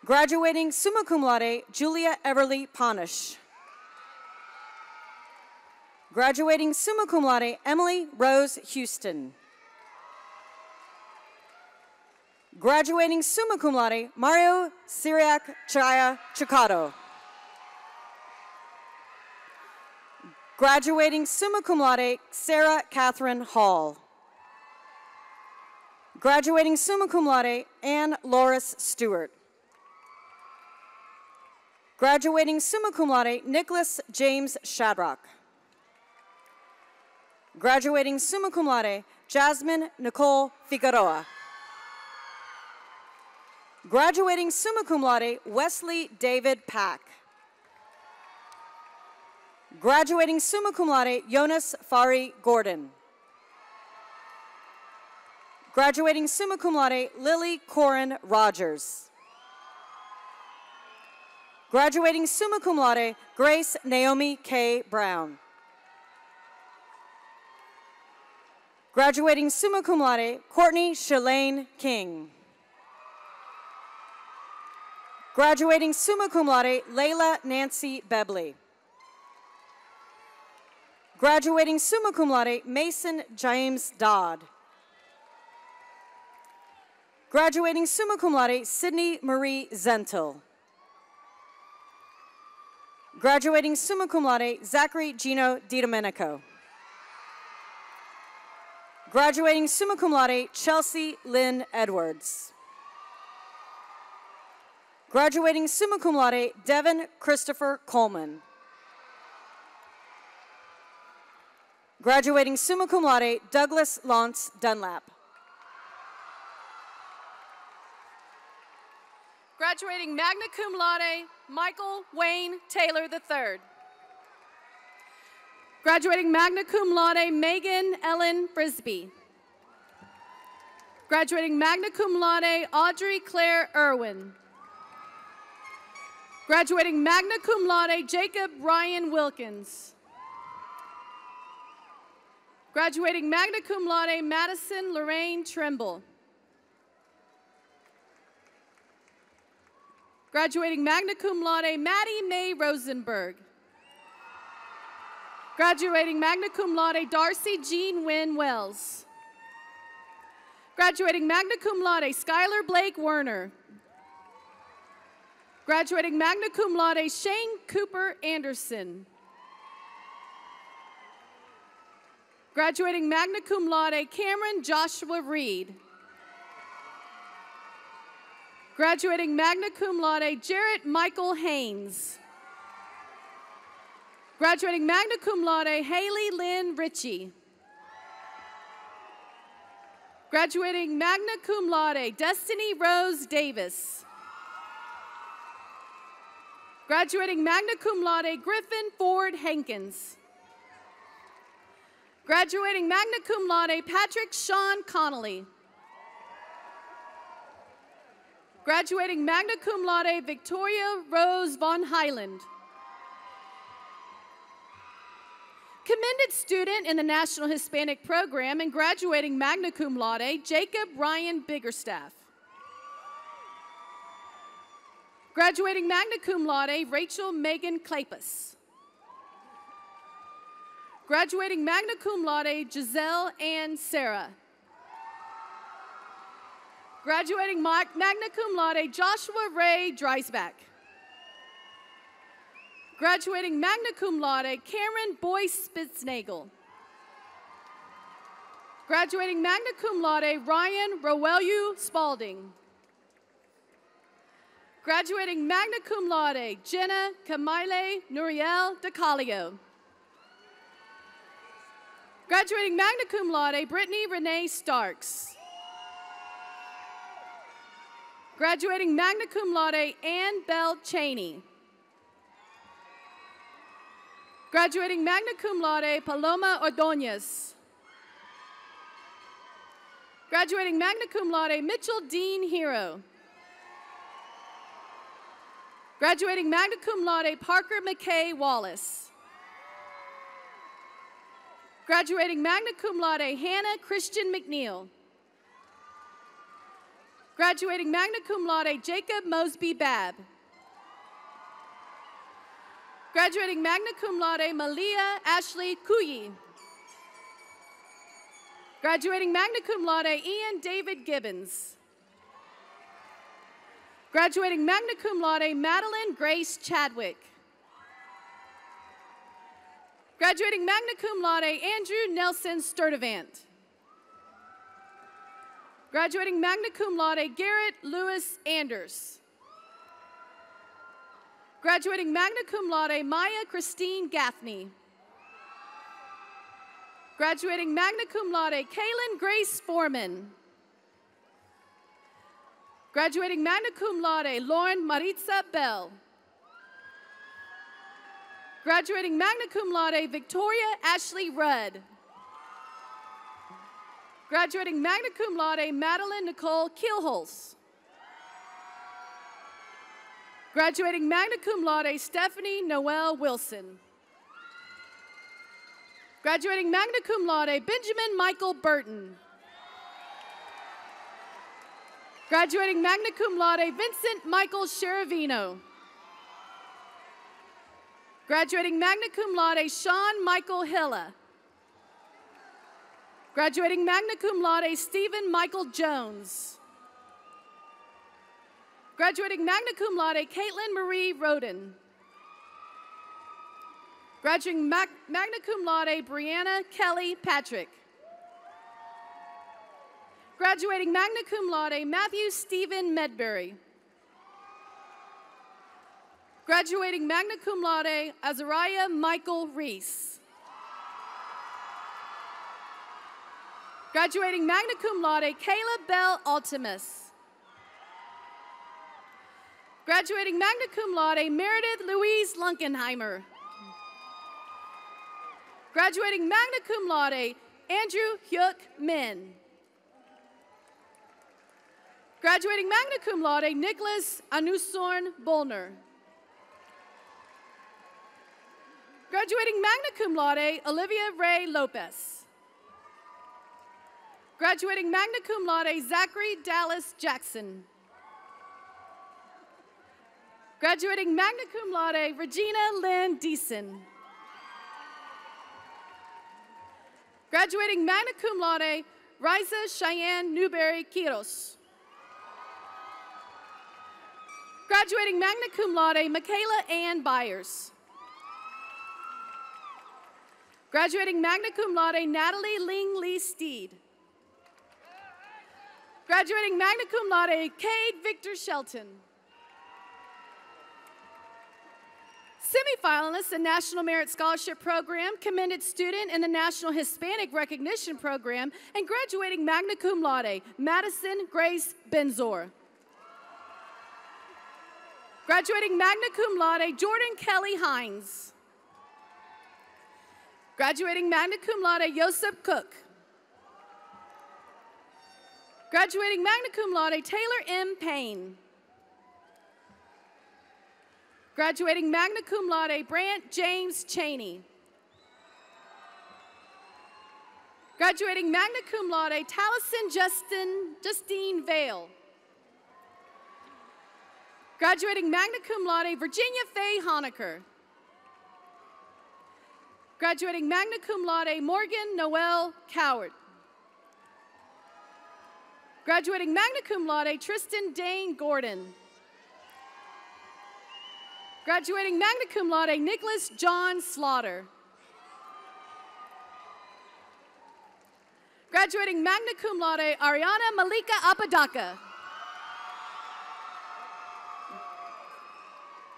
Graduating summa cum laude, Julia Everly Ponish. Graduating summa cum laude, Emily Rose Houston. Graduating summa cum laude, Mario Syriac Chaya Chicado. Graduating summa cum laude, Sarah Catherine Hall. Graduating summa cum laude, Ann Loris Stewart. Graduating summa cum laude, Nicholas James Shadrock. Graduating summa cum laude, Jasmine Nicole Figueroa. Graduating summa cum laude, Wesley David Pack. Graduating summa cum laude, Jonas Fari Gordon. Graduating summa cum laude, Lily Corin Rogers. Graduating summa cum laude, Grace Naomi K. Brown. Graduating summa cum laude, Courtney Shalane King. Graduating summa cum laude, Layla Nancy Bebley. Graduating summa cum laude, Mason James Dodd. Graduating summa cum laude, Sydney Marie Zentel. Graduating summa cum laude, Zachary Gino DiDomenico. Graduating summa cum laude, Chelsea Lynn Edwards. Graduating summa cum laude, Devin Christopher Coleman. Graduating summa cum laude, Douglas Lance Dunlap. Graduating magna cum laude, Michael Wayne Taylor III. Graduating magna cum laude, Megan Ellen Frisbee. Graduating magna cum laude, Audrey Claire Irwin. Graduating magna cum laude, Jacob Ryan Wilkins. Graduating magna cum laude, Madison Lorraine Trimble. Graduating magna cum laude, Maddie Mae Rosenberg. Graduating magna cum laude, Darcy Jean Wynn Wells. Graduating magna cum laude, Skylar Blake Werner. Graduating magna cum laude, Shane Cooper Anderson. Graduating magna cum laude, Cameron Joshua Reed. Graduating magna cum laude, Jarrett Michael Haynes. Graduating magna cum laude, Haley Lynn Ritchie. Graduating magna cum laude, Destiny Rose Davis. Graduating magna cum laude, Griffin Ford Hankins. Graduating magna cum laude, Patrick Sean Connolly. Graduating magna cum laude, Victoria Rose Von Highland. Commended student in the National Hispanic Program and graduating magna cum laude, Jacob Ryan Biggerstaff. Graduating magna cum laude, Rachel Megan Klapus. Graduating magna cum laude, Giselle Ann Sarah. Graduating magna cum laude, Joshua Ray Dreisbach. Graduating magna cum laude, Cameron Boyce Spitznagel. Graduating magna cum laude, Ryan Rowelu Spalding. Graduating magna cum laude, Jenna Camille Nuriel DeCalio. Graduating magna cum laude, Brittany Renee Starks. Graduating magna cum laude, Ann Bell Cheney. Graduating magna cum laude, Paloma Ordonez. Graduating magna cum laude, Mitchell Dean Hero. Graduating magna cum laude, Parker McKay Wallace. Graduating magna cum laude, Hannah Christian McNeil. Graduating magna cum laude, Jacob Mosby Babb. Graduating magna cum laude, Malia Ashley Cuyi. Graduating magna cum laude, Ian David Gibbons. Graduating magna cum laude, Madeline Grace Chadwick. Graduating magna cum laude, Andrew Nelson Sturdivant. Graduating magna cum laude, Garrett Lewis Anders. Graduating magna cum laude, Maya Christine Gaffney. Graduating magna cum laude, Kaylin Grace Foreman. Graduating magna cum laude, Lauren Maritza Bell. Graduating magna cum laude, Victoria Ashley Rudd. Graduating magna cum laude, Madeline Nicole Kilholz. Graduating magna cum laude, Stephanie Noel Wilson. Graduating magna cum laude, Benjamin Michael Burton. Graduating magna cum laude, Vincent Michael Sheravino. Graduating magna cum laude, Sean Michael Hilla. Graduating magna cum laude, Stephen Michael Jones. Graduating magna cum laude, Caitlin Marie Roden. Graduating magna cum laude, Brianna Kelly Patrick. Graduating magna cum laude, Matthew Stephen Medbury. Graduating magna cum laude, Azariah Michael Reese. Graduating magna cum laude, Kayla Bell Altimus. Graduating magna cum laude, Meredith Louise Lunkenheimer. Graduating magna cum laude, Andrew Hyuk Min. Graduating magna cum laude, Nicholas Anusorn Bolner. Graduating magna cum laude, Olivia Ray Lopez. Graduating magna cum laude, Zachary Dallas Jackson. Graduating magna cum laude, Regina Lynn Deason. Graduating magna cum laude, Riza Cheyenne Newberry Quiros. Graduating magna cum laude, Michaela Ann Byers. Graduating magna cum laude, Natalie Ling Lee Steed. Graduating magna cum laude, Cade Victor Shelton. Semi-finalists in National Merit Scholarship Program, commended student in the National Hispanic Recognition Program, and graduating magna cum laude, Madison Grace Benzor. Graduating magna cum laude, Jordan Kelly Hines. Graduating magna cum laude, Joseph Cook. Graduating magna cum laude, Taylor M. Payne. Graduating magna cum laude, Brant James Cheney. Graduating magna cum laude, Taliesin Justine Vale. Graduating magna cum laude, Virginia Faye Honaker. Graduating magna cum laude, Morgan Noel Coward. Graduating magna cum laude, Tristan Dane Gordon. Graduating magna cum laude, Nicholas John Slaughter. Graduating magna cum laude, Ariana Malika Apodaca.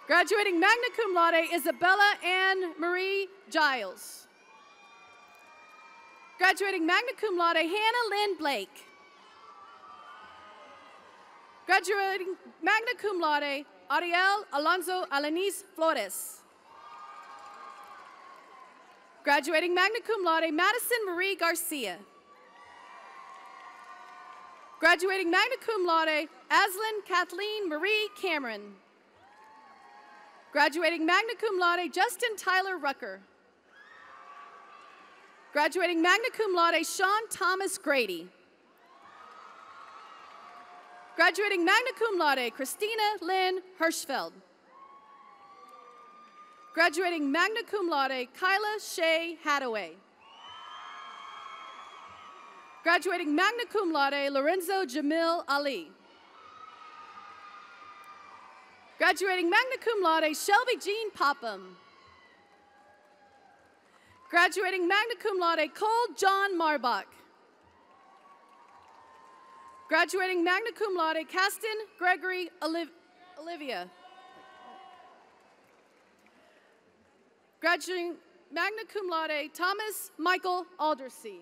Graduating magna cum laude, Isabella Ann Marie Giles. Graduating magna cum laude, Hannah Lynn Blake. Graduating magna cum laude, Ariel Alonso Alanis Flores. Graduating magna cum laude, Madison Marie Garcia. Graduating magna cum laude, Aslan Kathleen Marie Cameron. Graduating magna cum laude, Justin Tyler Rucker. Graduating magna cum laude, Sean Thomas Grady. Graduating magna cum laude, Christina Lynn Hirschfeld. Graduating magna cum laude, Kyla Shea Hadaway. Graduating magna cum laude, Lorenzo Jamil Ali. Graduating magna cum laude, Shelby Jean Popham. Graduating magna cum laude, Cole John Marbach. Graduating magna cum laude, Caston Gregory Olivia. Graduating magna cum laude, Thomas Michael Aldersey.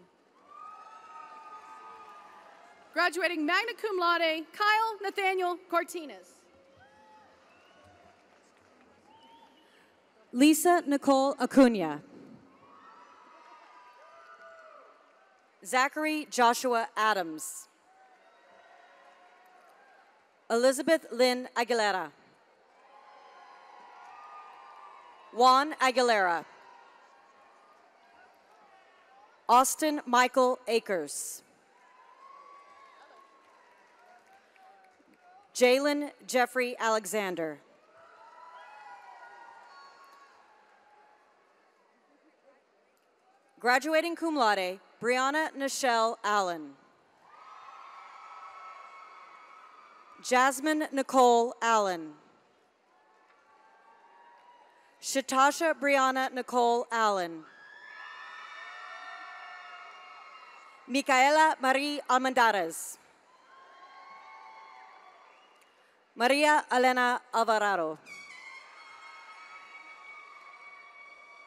Graduating magna cum laude, Kyle Nathaniel Cortines. Lisa Nicole Acuna. Zachary Joshua Adams. Elizabeth Lynn Aguilera. Juan Aguilera. Austin Michael Akers. Jalen Jeffrey Alexander. Graduating cum laude, Brianna Nichelle Allen. Jasmine Nicole Allen. Shatasha Brianna Nicole Allen. Micaela Marie Almendarez. Maria Elena Alvarado.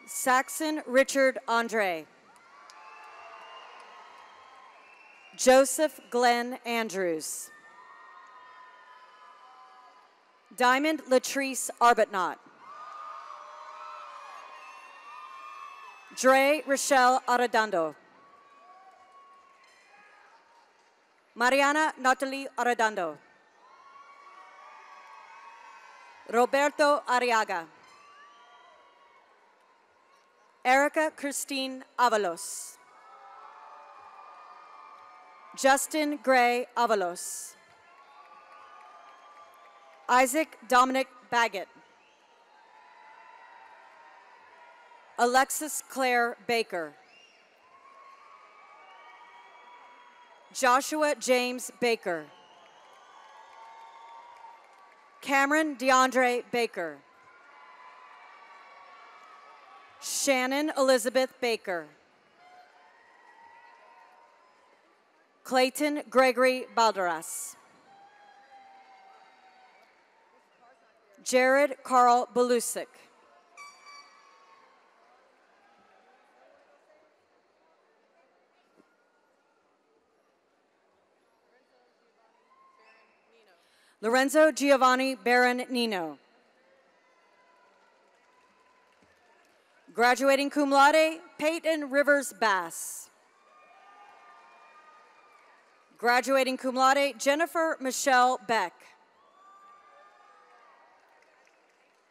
Saxon Richard Andre. Joseph Glenn Andrews. Diamond Latrice Arbuthnot. Dre Rochelle Arredondo. Mariana Natalie Arredondo. Roberto Arriaga. Erica Christine Avalos. Justin Gray Avalos. Isaac Dominic Baggett. Alexis Claire Baker. Joshua James Baker. Cameron DeAndre Baker. Shannon Elizabeth Baker. Clayton Gregory Balderas. Jared Carl Belusic. Lorenzo Giovanni Baron Nino. Graduating cum laude, Peyton Rivers Bass. Graduating cum laude, Jennifer Michelle Beck.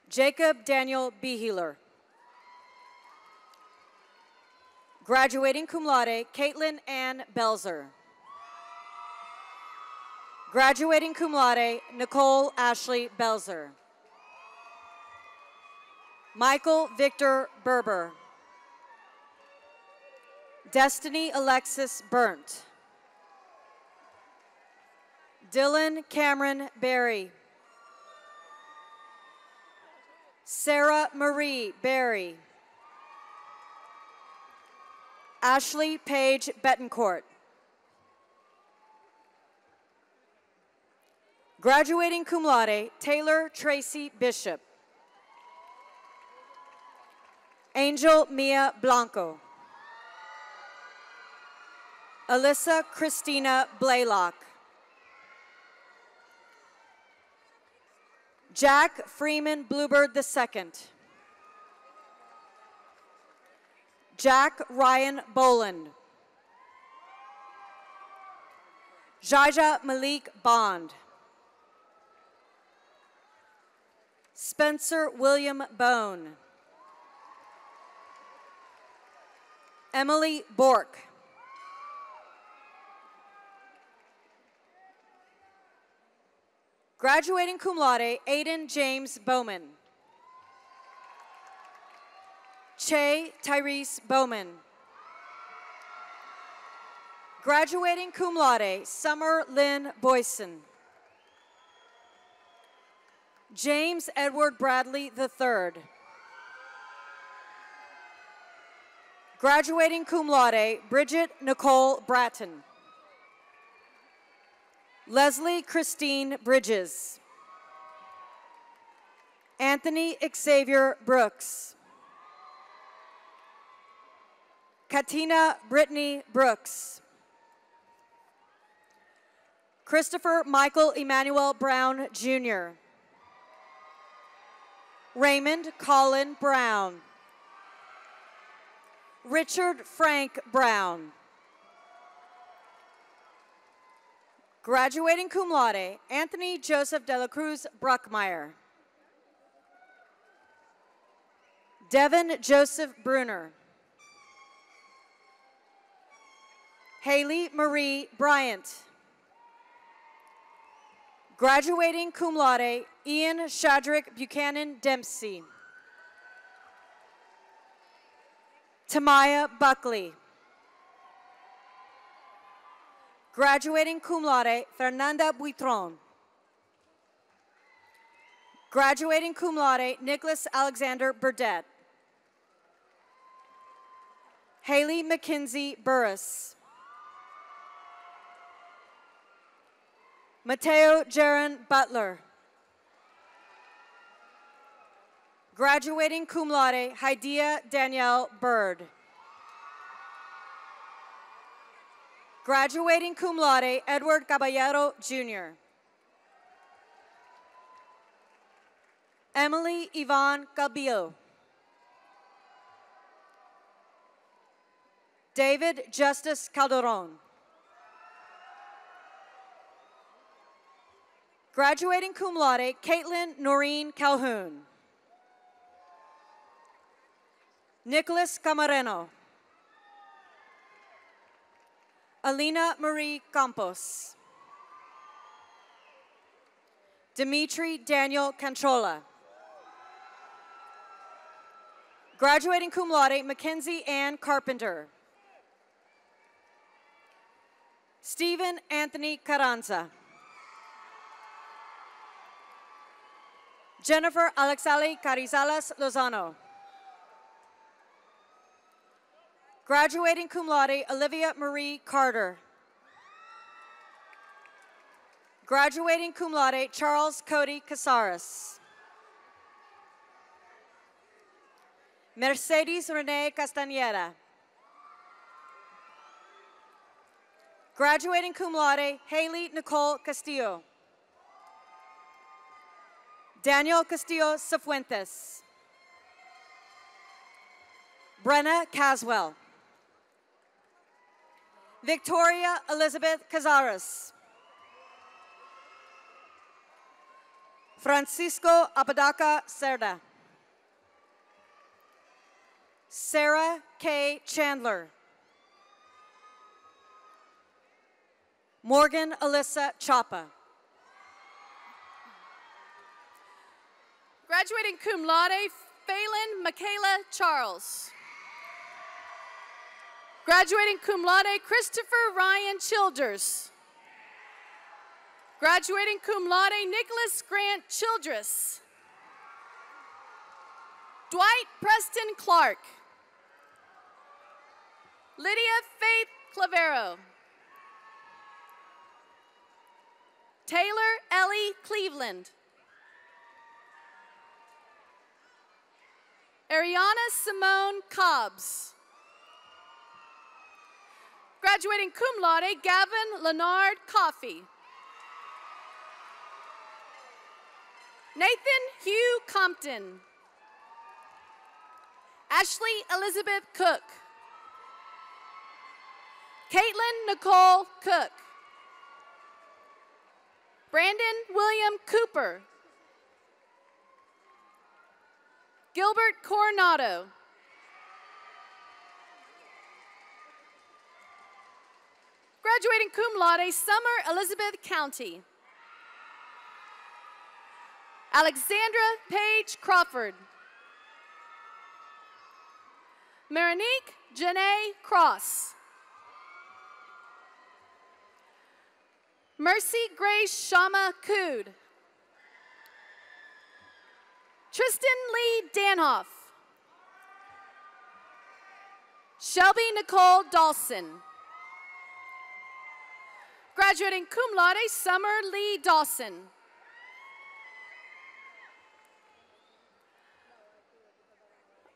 Jacob Daniel Beheeler. Graduating cum laude, Caitlin Ann Belzer. Graduating cum laude, Nicole Ashley Belzer. Michael Victor Berber. Destiny Alexis Burnt. Dylan Cameron Berry. Sarah Marie Berry. Ashley Paige Betancourt. Graduating cum laude, Taylor Tracy Bishop. Angel Mia Blanco. Alyssa Christina Blaylock. Jack Freeman Bluebird II. Jack Ryan Boland. Jaja Malik Bond. Spencer William Bone. Emily Bork. Graduating cum laude, Aiden James Bowman. Che Tyrese Bowman. Graduating cum laude, Summer Lynn Boyson. James Edward Bradley III. Graduating cum laude, Bridget Nicole Bratton. Leslie Christine Bridges. Anthony Xavier Brooks. Katina Brittany Brooks. Christopher Michael Emmanuel Brown, Jr. Raymond Colin Brown. Richard Frank Brown. Graduating cum laude, Anthony Joseph de la Cruz Bruckmeyer. Devin Joseph Bruner. Haley Marie Bryant. Graduating cum laude, Ian Shadrick Buchanan Dempsey. Tamaya Buckley. Graduating cum laude, Fernanda Buitron. Graduating cum laude, Nicholas Alexander Burdett. Haley McKinsey Burris. Mateo Jaron Butler. Graduating cum laude, Haidia Danielle Bird. Graduating cum laude, Edward Caballero, Jr. Emily Yvonne Cabillo. David Justice Calderon. Graduating cum laude, Caitlin Noreen Calhoun. Nicholas Camareno. Alina Marie Campos. Dimitri Daniel Cantrola. Graduating cum laude, Mackenzie Ann Carpenter. Stephen Anthony Carranza. Jennifer Alexali Carizales Lozano. Graduating cum laude, Olivia Marie Carter. Graduating cum laude, Charles Cody Casares. Mercedes Renee Castañeda. Graduating cum laude, Haley Nicole Castillo. Daniel Castillo Cifuentes. Brenna Caswell. Victoria Elizabeth Cazares. Francisco Apodaca Cerda. Sarah K. Chandler. Morgan Alyssa Chapa. Graduating cum laude, Phelan Michaela Charles. Graduating cum laude, Christopher Ryan Childers. Graduating cum laude, Nicholas Grant Childress. Dwight Preston Clark. Lydia Faith Clavero. Taylor Ellie Cleveland. Ariana Simone Cobbs. Graduating cum laude, Gavin Leonard Coffey. Nathan Hugh Compton. Ashley Elizabeth Cook. Caitlin Nicole Cook. Brandon William Cooper. Gilbert Coronado. Graduating cum laude, Summer Elizabeth County. Alexandra Paige Crawford. Marinique Janae Cross. Mercy Grace Shama Cood. Tristan Lee Danhoff. Shelby Nicole Dawson. Graduating cum laude, Summer Lee Dawson.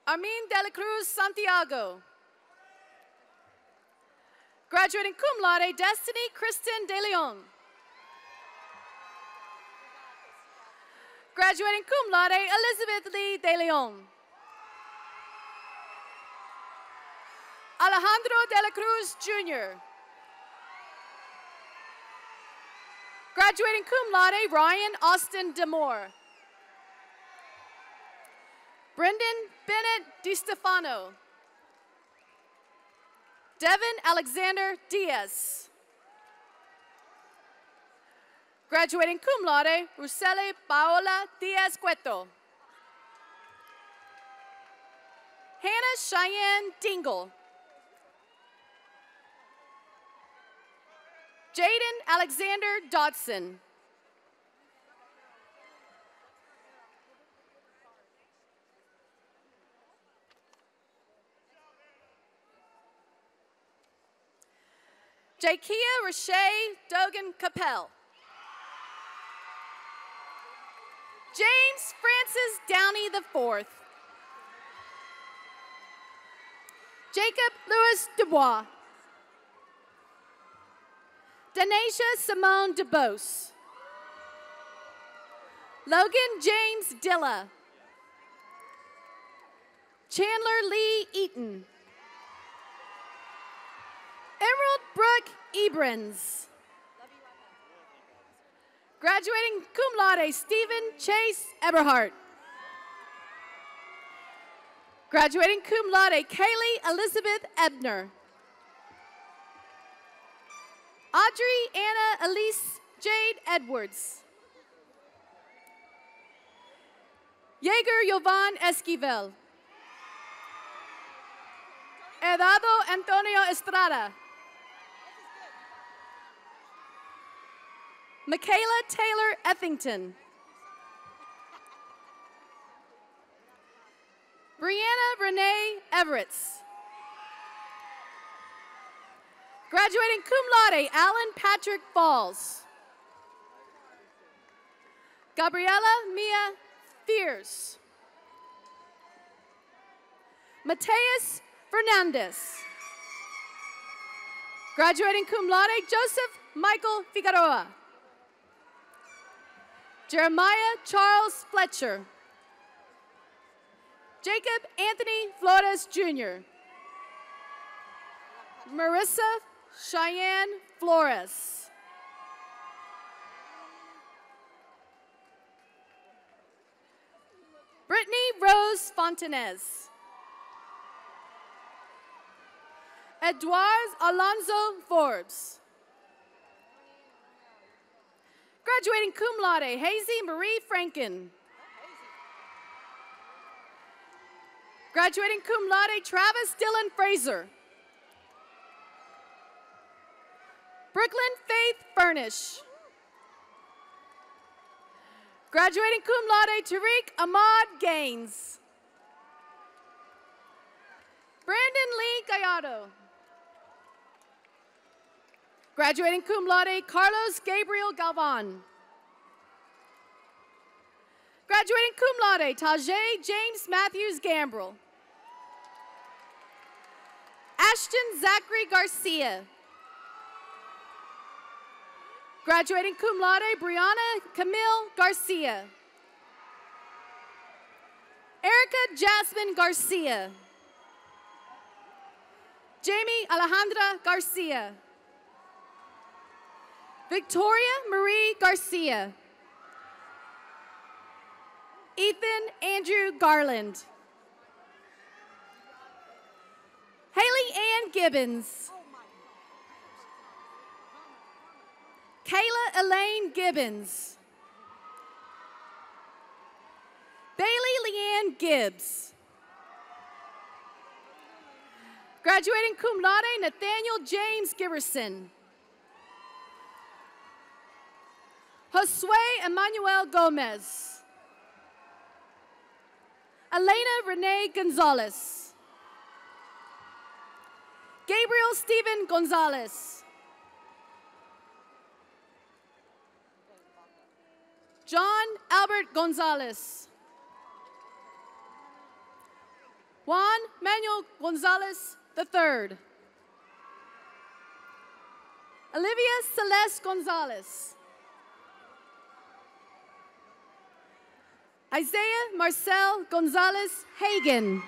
Armin de la Cruz Santiago. Graduating cum laude, Destiny Kristen De Leon. Graduating cum laude, Elizabeth Lee De Leon. Alejandro de la Cruz Jr. Graduating cum laude, Ryan Austin Demore. Brendan Bennett DiStefano. Devin Alexander Diaz. Graduating cum laude, Rusele Paola Diaz Cueto. Hannah Cheyenne Dingle. Jaden Alexander Dodson. Jakia Rashay Dogan Capel. James Francis Downey IV. Jacob Louis Dubois. Denasia Simone DeBose. Logan James Dilla. Chandler Lee Eaton. Emerald Brooke Ebrins. Graduating cum laude, Stephen Chase Eberhardt. Graduating cum laude, Kaylee Elizabeth Ebner. Audrey Anna Elise Jade Edwards. Jaeger Yovan Esquivel. Edado Antonio Estrada. Michaela Taylor Ethington. Brianna Renee Everetts. Graduating cum laude, Alan Patrick Falls. Gabriela Mia Fierce. Mateus Fernandez. Graduating cum laude, Joseph Michael Figueroa. Jeremiah Charles Fletcher. Jacob Anthony Flores Jr. Marissa Cheyenne Flores. Brittany Rose Fontanez. Eduardo Alonso Forbes. Graduating cum laude, Hazy Marie Franken. Graduating cum laude, Travis Dylan Fraser. Brooklyn Faith Furnish. Graduating cum laude, Tariq Ahmad Gaines. Brandon Lee Gallardo. Graduating cum laude, Carlos Gabriel Galvan. Graduating cum laude, Tajay James Matthews Gambrel. Ashton Zachary Garcia. Graduating cum laude, Brianna Camille Garcia. Erica Jasmine Garcia. Jamie Alejandra Garcia. Victoria Marie Garcia. Ethan Andrew Garland. Haley Ann Gibbons. Kayla Elaine Gibbons. Bailey Leanne Gibbs. Graduating cum laude, Nathaniel James Giberson. Josue Emmanuel Gomez. Elena Renee Gonzalez. Gabriel Stephen Gonzalez. John Albert Gonzalez. Juan Manuel Gonzalez III. Olivia Celeste Gonzalez. Isaiah Marcel Gonzalez Hagen.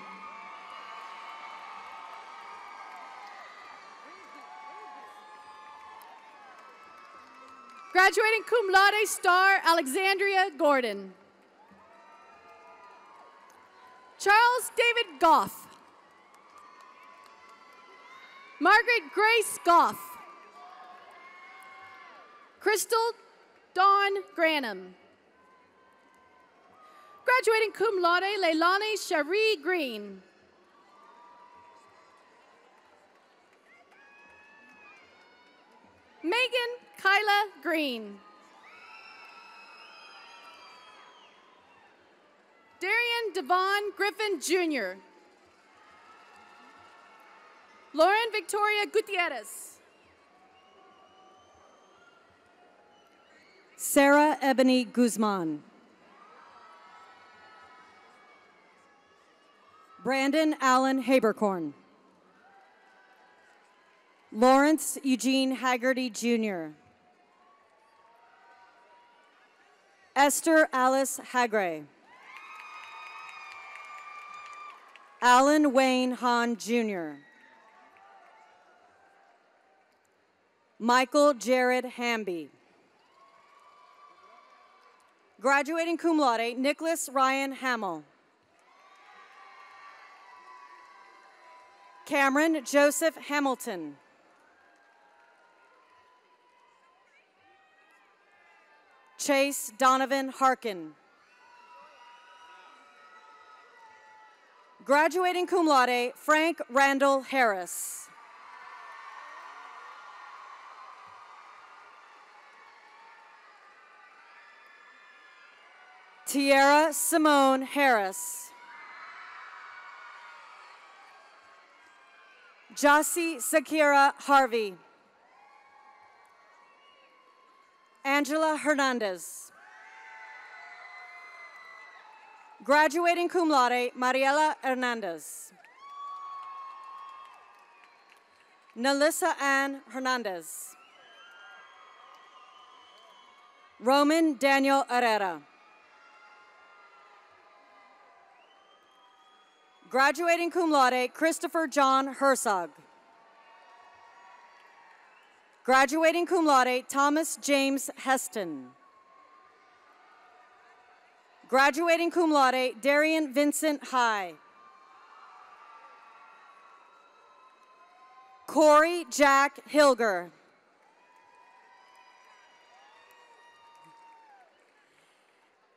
Graduating cum laude, Star Alexandria Gordon. Charles David Goff. Margaret Grace Goff. Crystal Dawn Granum. Graduating cum laude, Leilani Cherie Green. Megan Kyla Green. Darian Devon Griffin Jr. Lauren Victoria Gutierrez. Sarah Ebony Guzman. Brandon Allen Habercorn. Lawrence Eugene Haggerty Jr. Esther Alice Hagray. Alan Wayne Hahn Jr. Michael Jared Hamby. Graduating cum laude, Nicholas Ryan Hamill. Cameron Joseph Hamilton. Chase Donovan Harkin. Graduating cum laude, Frank Randall Harris. Tiara Simone Harris. Jossie Sakira Harvey. Angela Hernandez. Graduating cum laude, Mariela Hernandez. Nalissa Ann Hernandez. Roman Daniel Herrera. Graduating cum laude, Christopher John Herzog. Graduating cum laude, Thomas James Heston. Graduating cum laude, Darian Vincent High. Corey Jack Hilger.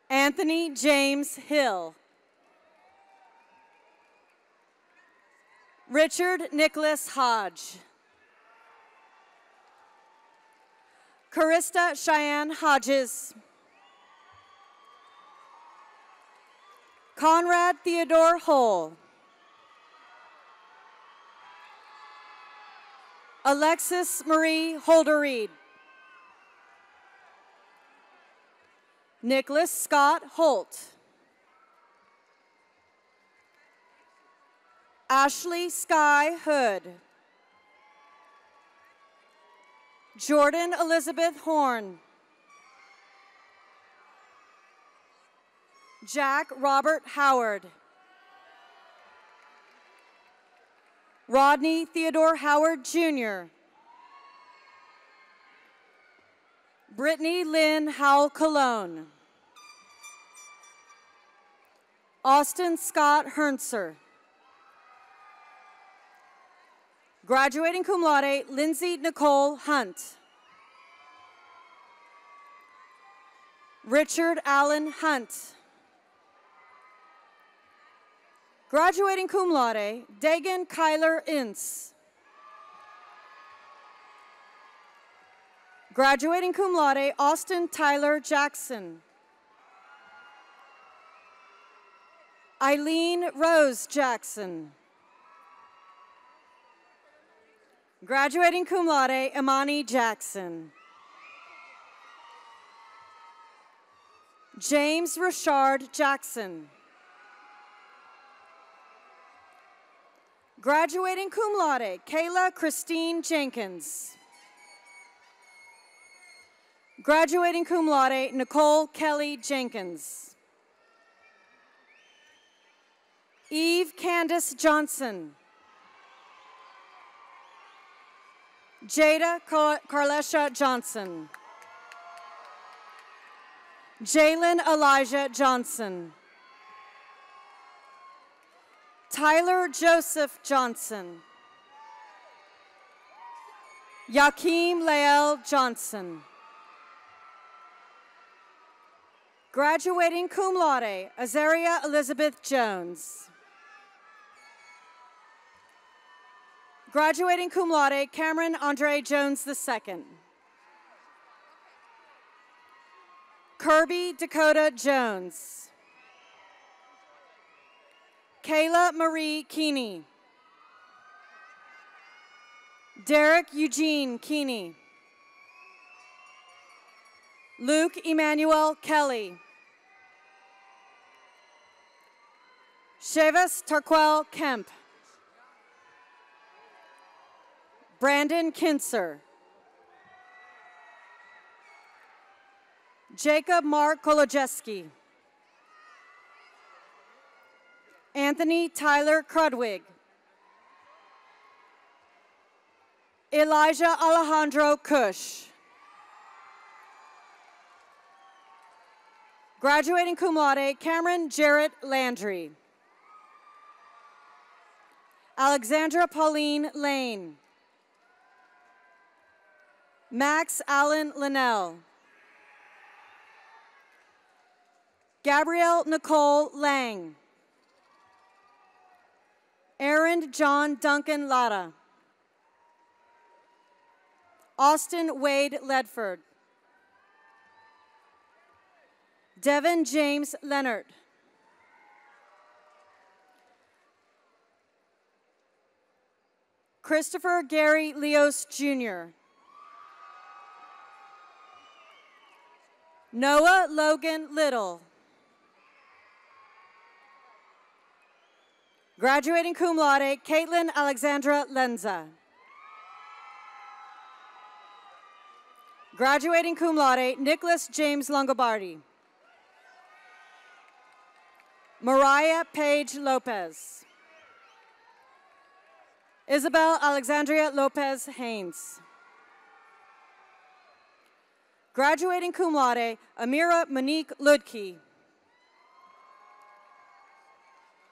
Anthony James Hill. Richard Nicholas Hodge. Carista Cheyenne Hodges. Conrad Theodore Hull. Alexis Marie Holder-Reed. Nicholas Scott Holt. Ashley Sky Hood. Jordan Elizabeth Horn. Jack Robert Howard. Rodney Theodore Howard Jr. Brittany Lynn Howell Cologne. Austin Scott Hernser. Graduating cum laude, Lindsay Nicole Hunt. Richard Allen Hunt. Graduating cum laude, Dagan Kyler Ince. Graduating cum laude, Austin Tyler Jackson. Eileen Rose Jackson. Graduating cum laude, Imani Jackson. James Richard Jackson. Graduating cum laude, Kayla Christine Jenkins. Graduating cum laude, Nicole Kelly Jenkins. Eve Candace Johnson. Jada Carlesha Johnson. Jalen Elijah Johnson. Tyler Joseph Johnson. Yakeem Lael Johnson. Graduating cum laude, Azaria Elizabeth Jones. Graduating cum laude, Cameron Andre Jones II. Kirby Dakota Jones. Kayla Marie Keeney. Derek Eugene Keeney. Luke Emmanuel Kelly. Shevis Tarquel Kemp. Brandon Kinser. Jacob Mark Kolojeski. Anthony Tyler Crudwig. Elijah Alejandro Cush. Graduating cum laude, Cameron Jarrett Landry. Alexandra Pauline Lane. Max Allen Linnell. Gabrielle Nicole Lang. Aaron John Duncan Lara. Austin Wade Ledford. Devin James Leonard. Christopher Gary Leos Jr. Noah Logan Little. Graduating cum laude, Caitlin Alexandra Lenza. Graduating cum laude, Nicholas James Longobardi. Mariah Paige Lopez. Isabel Alexandria Lopez Haynes. Graduating cum laude, Amira Monique Ludke.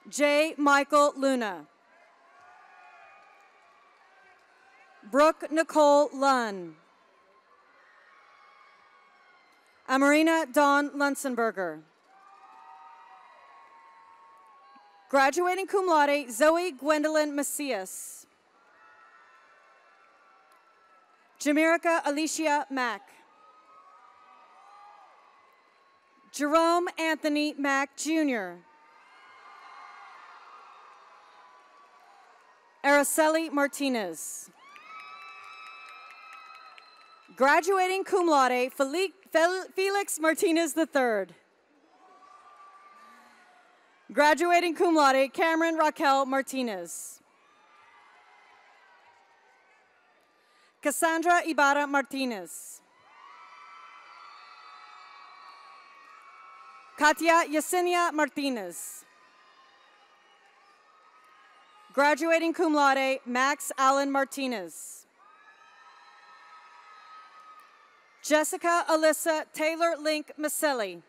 J. Michael Luna. Brooke Nicole Lunn. Amarina Dawn Lunsenberger. Graduating cum laude, Zoe Gwendolyn Macias. Jamerica Alicia Mack. Jerome Anthony Mack, Jr. Araceli Martinez. Graduating cum laude, Felix Martinez III. Graduating cum laude, Cameron Raquel Martinez. Cassandra Ibarra Martinez. Katia Yesenia Martinez. Graduating cum laude, Max Allen Martinez. Jessica Alyssa Taylor Link Maselli.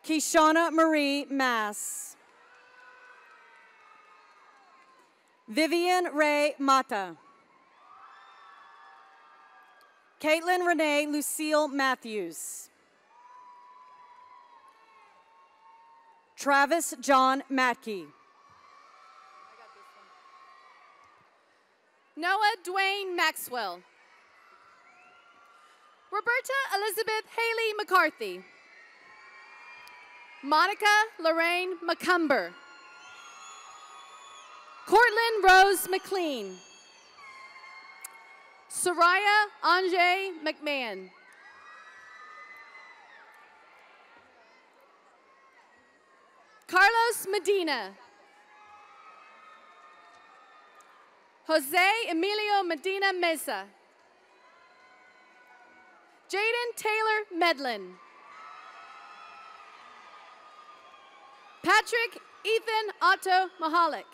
Kishana Marie Mass. Vivian Ray Mata. Caitlin Renee Lucille Matthews. Travis John Matke. Noah Dwayne Maxwell. Roberta Elizabeth Haley McCarthy. Monica Lorraine McCumber. Cortland Rose McLean. Soraya Anjay McMahon. Carlos Medina. Jose Emilio Medina Mesa. Jaden Taylor Medlin. Patrick Ethan Otto Mahalik.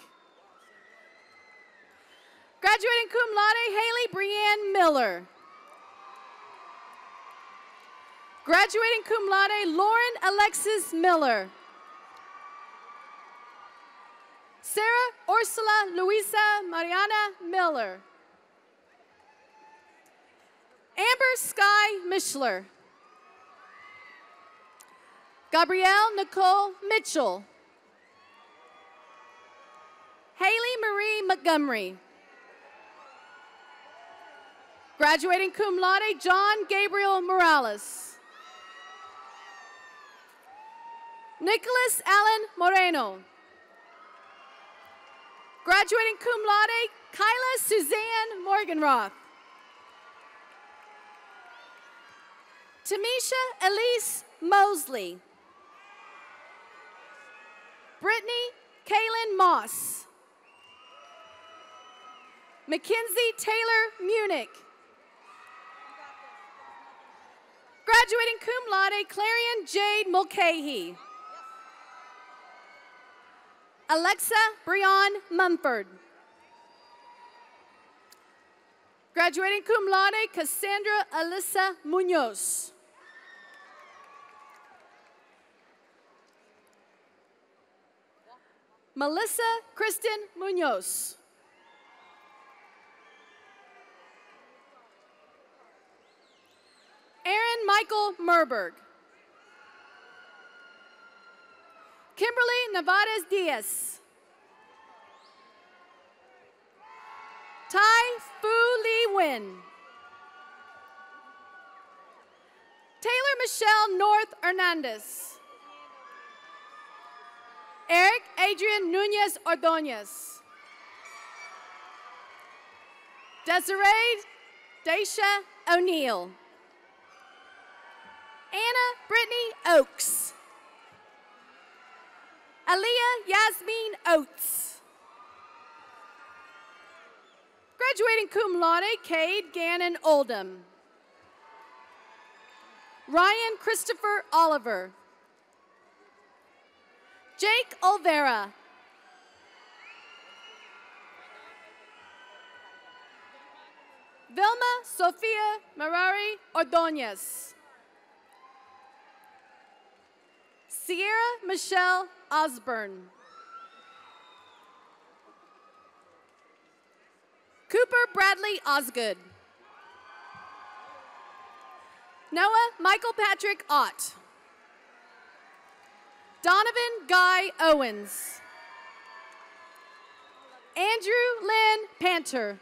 Graduating cum laude, Haley Brianne Miller. Graduating cum laude, Lauren Alexis Miller. Sarah Ursula Luisa Mariana Miller. Amber Sky Mishler. Gabrielle Nicole Mitchell. Haley Marie Montgomery. Graduating cum laude, John Gabriel Morales. Nicholas Allen Moreno. Graduating cum laude, Kyla Suzanne Morganroth. Tamisha Elise Mosley. Brittany Kaylin Moss. Mackenzie Taylor Munich. Graduating cum laude, Clarion Jade Mulcahy. Alexa Breon Mumford. Graduating cum laude, Cassandra Alyssa Munoz. Melissa Kristen Munoz. Aaron Michael Merberg. Kimberly Nevares Diaz. Tai Fu Lee Win. Taylor Michelle North Hernandez. Eric Adrian Nunez Ordonez. Desiree Daisha O'Neill. Anna Brittany Oakes. Aaliyah Yasmin Oates. Graduating cum laude, Cade Gannon Oldham. Ryan Christopher Oliver. Jake Olvera. Vilma Sofia Marari Ordonez. Sierra Michelle Osborne. Cooper Bradley Osgood. Noah Michael Patrick Ott. Donovan Guy Owens. Andrew Lynn Panter.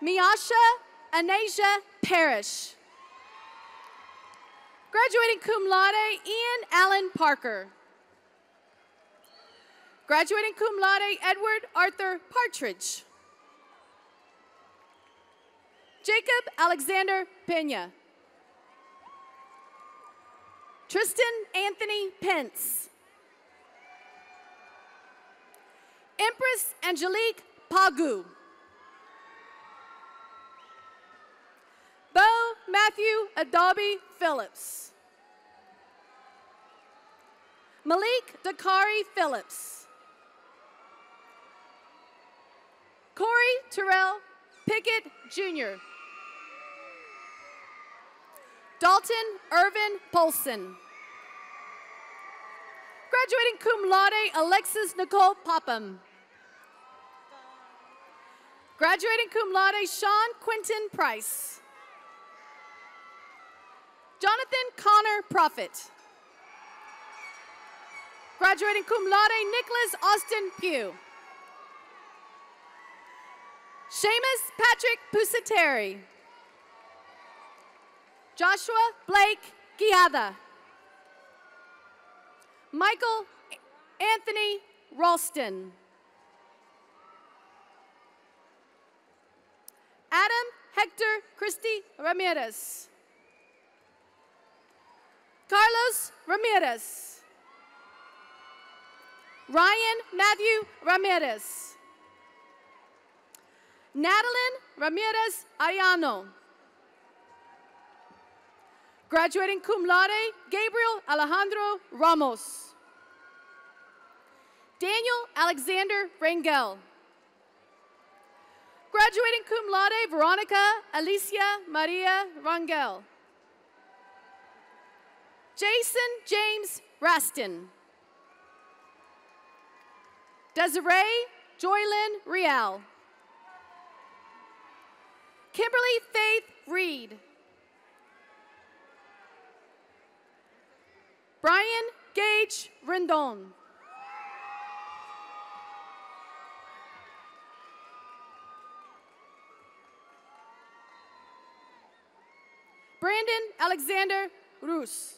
Miasha Anasia Parrish. Graduating cum laude, Ian Allen Parker. Graduating cum laude, Edward Arthur Partridge. Jacob Alexander Pena. Tristan Anthony Pence. Empress Angelique Pagu. Bo Matthew Adobe Phillips. Malik Dakari Phillips. Corey Terrell Pickett Jr. Dalton Irvin Polson. Graduating cum laude, Alexis Nicole Popham. Graduating cum laude, Sean Quinton Price. Jonathan Connor Profit. Graduating cum laude, Nicholas Austin Pugh. Seamus Patrick Pusateri. Joshua Blake Giada. Michael Anthony Ralston. Adam Hector Christy Ramirez. Carlos Ramirez. Ryan Matthew Ramirez. Natalie Ramirez Ayano. Graduating cum laude, Gabriel Alejandro Ramos. Daniel Alexander Rangel. Graduating cum laude, Veronica Alicia Maria Rangel. Jason James Raston. Desiree Joylyn Rial. Kimberly Faith Reed. Brian Gage Rendon. Brandon Alexander Roos.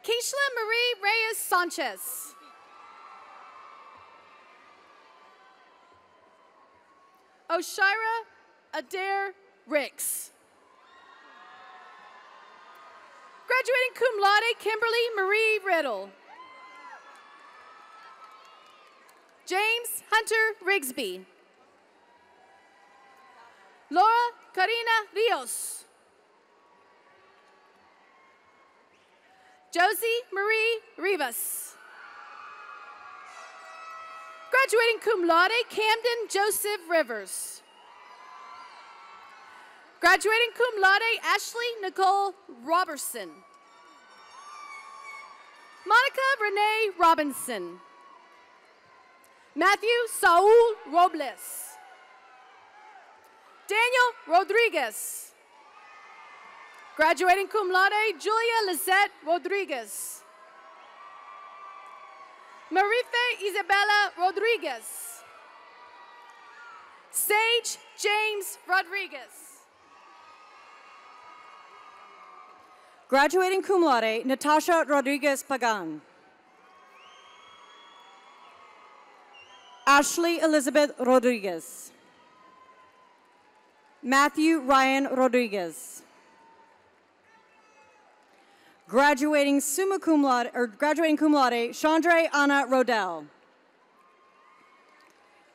Keishla Marie Reyes Sanchez. Oshira Adair Ricks. Graduating cum laude, Kimberly Marie Riddle. James Hunter Rigsby. Laura Karina Rios. Josie Marie Rivas. Graduating cum laude, Camden Joseph Rivers. Graduating cum laude, Ashley Nicole Robertson. Monica Renee Robinson. Matthew Saul Robles. Daniel Rodriguez. Graduating cum laude, Julia Lisette Rodriguez. Maritha Isabella Rodriguez. Sage James Rodriguez. Graduating cum laude, Natasha Rodriguez Pagan. Ashley Elizabeth Rodriguez. Matthew Ryan Rodriguez. Graduating summa cum laude, or graduating cum laude, Chandra Ana Rodell.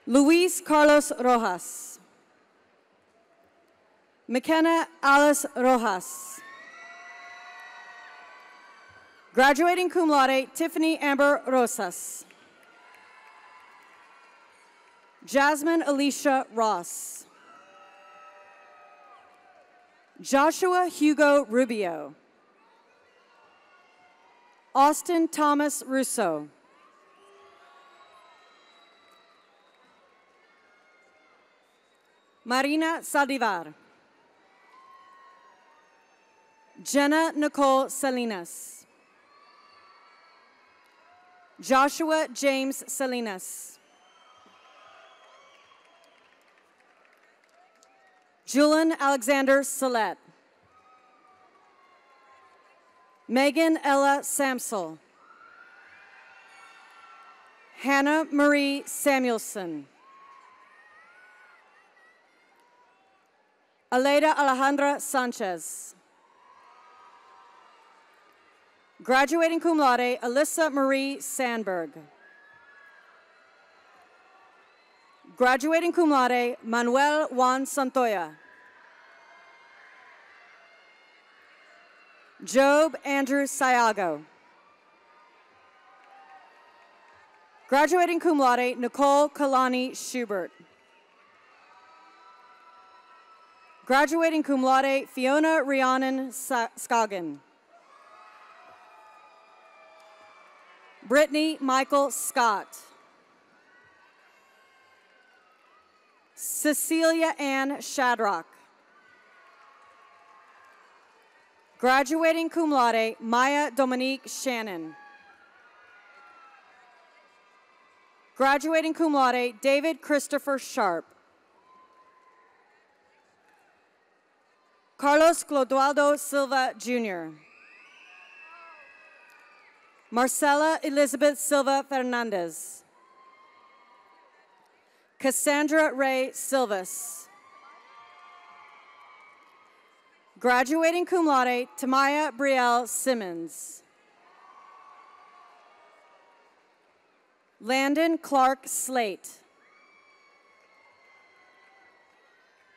Luis Carlos Rojas. McKenna Alice Rojas. Graduating cum laude, Tiffany Amber Rosas. Jasmine Alicia Ross. Joshua Hugo Rubio. Austin Thomas Russo. Marina Saldivar. Jenna Nicole Salinas. Joshua James Salinas. Julian Alexander Salet. Megan Ella Samsel. Hannah Marie Samuelson. Aleida Alejandra Sanchez. Graduating cum laude, Alyssa Marie Sandberg. Graduating cum laude, Manuel Juan Santoya. Job Andrew Sayago. Graduating cum laude, Nicole Kalani Schubert. Graduating cum laude, Fiona Rhiannon Scoggin. Brittany Michael Scott. Cecilia Ann Shadrock. Graduating cum laude, Maya Dominique Shannon. Graduating cum laude, David Christopher Sharp. Carlos Clodoaldo Silva, Jr. Marcela Elizabeth Silva Fernandez. Cassandra Ray Silvas. Graduating cum laude, Tamaya Brielle Simmons. Landon Clark Slate.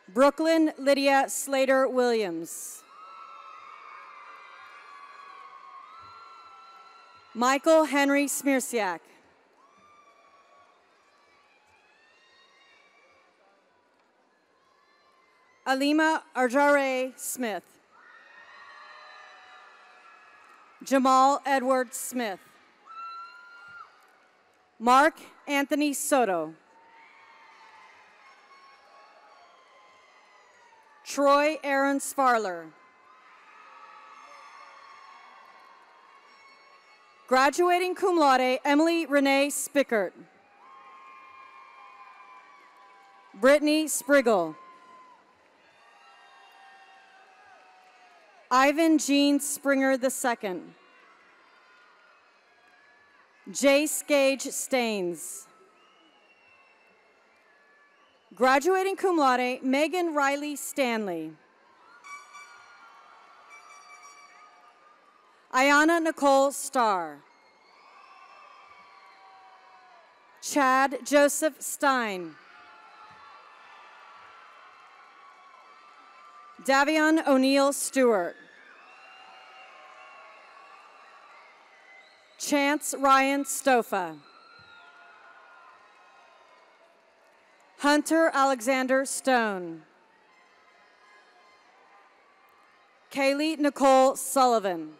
Brooklyn Lydia Slater Williams. Michael Henry Smirsiak. Alima Arjare Smith. Jamal Edward Smith. Mark Anthony Soto. Troy Aaron Sparler. Graduating cum laude, Emily Renee Spickert. Brittany Spriggle. Ivan Jean Springer II. Jace Gage Staines. Graduating cum laude, Megan Riley Stanley. Ayana Nicole Starr. Chad Joseph Stein. Davion O'Neill Stewart. Chance Ryan Stofa. Hunter Alexander Stone. Kaylee Nicole Sullivan.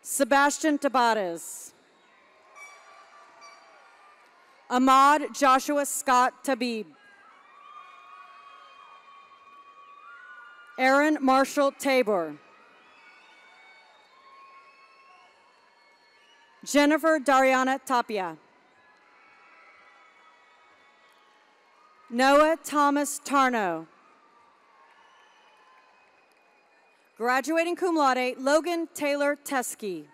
Sebastian Tabares. Ahmad Joshua Scott Tabib. Aaron Marshall Tabor. Jennifer Dariana Tapia. Noah Thomas Tarno. Graduating cum laude, Logan Taylor Teskey.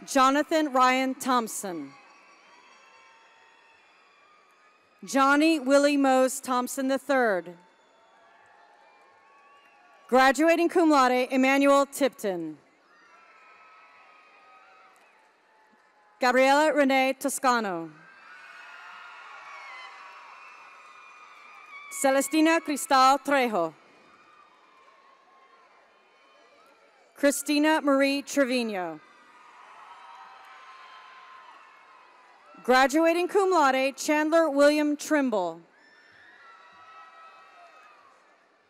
Jonathan Ryan Thompson. Johnny Willie Mose Thompson III. Graduating cum laude, Emmanuel Tipton. Gabriela Renee Toscano. Celestina Cristal Trejo. Christina Marie Trevino. Graduating cum laude, Chandler William Trimble.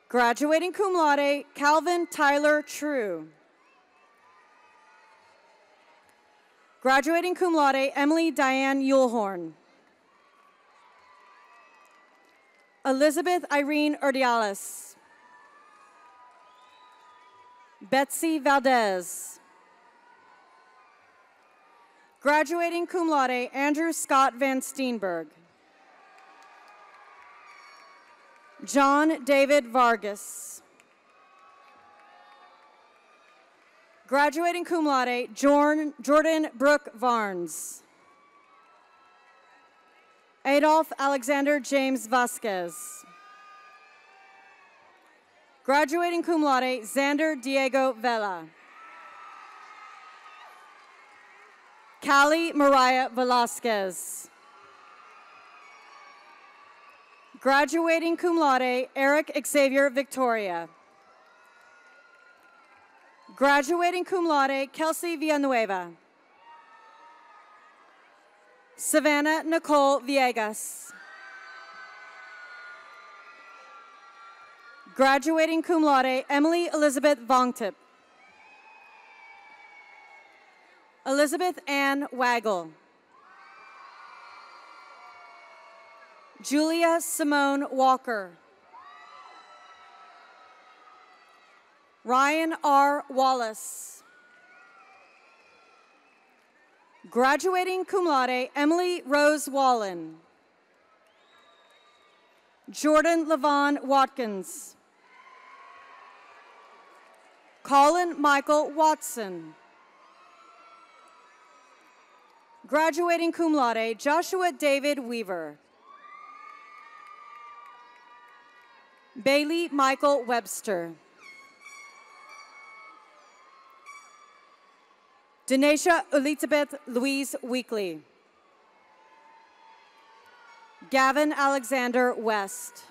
Graduating cum laude, Calvin Tyler True. Graduating cum laude, Emily Diane Yulhorn. Elizabeth Irene Urdiales. Betsy Valdez. Graduating cum laude, Andrew Scott Van Steenberg. John David Vargas. Graduating cum laude, Jordan Brooke Varnes. Adolph Alexander James Vasquez. Graduating cum laude, Xander Diego Vela. Callie Mariah Velasquez. Graduating cum laude, Eric Xavier Victoria. Graduating cum laude, Kelsey Villanueva. Savannah Nicole Villegas. Graduating cum laude, Emily Elizabeth Vongtip. Elizabeth Ann Waggle. Julia Simone Walker. Ryan R. Wallace. Graduating cum laude, Emily Rose Wallen. Jordan Levon Watkins. Colin Michael Watson. Graduating cum laude, Joshua David Weaver. Bailey Michael Webster. Denisha Elizabeth Louise Weekly. Gavin Alexander West.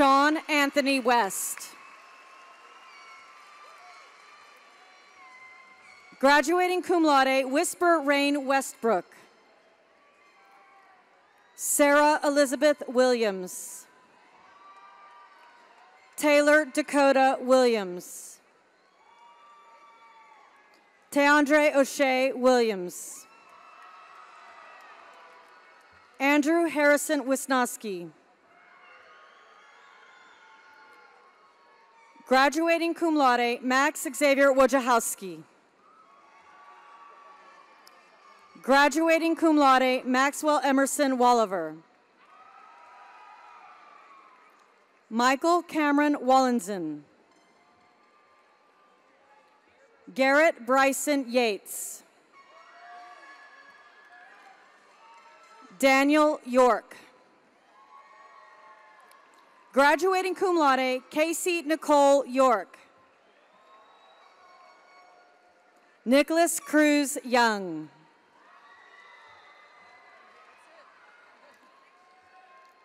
Sean Anthony West. Graduating cum laude, Whisper Rain Westbrook. Sarah Elizabeth Williams. Taylor Dakota Williams. Teandre O'Shea Williams. Andrew Harrison Wisnowski. Graduating cum laude, Max Xavier Wojciechowski. Graduating cum laude, Maxwell Emerson Walliver. Michael Cameron Wallensen. Garrett Bryson Yates. Daniel York. Graduating cum laude, Casey Nicole York. Nicholas Cruz Young.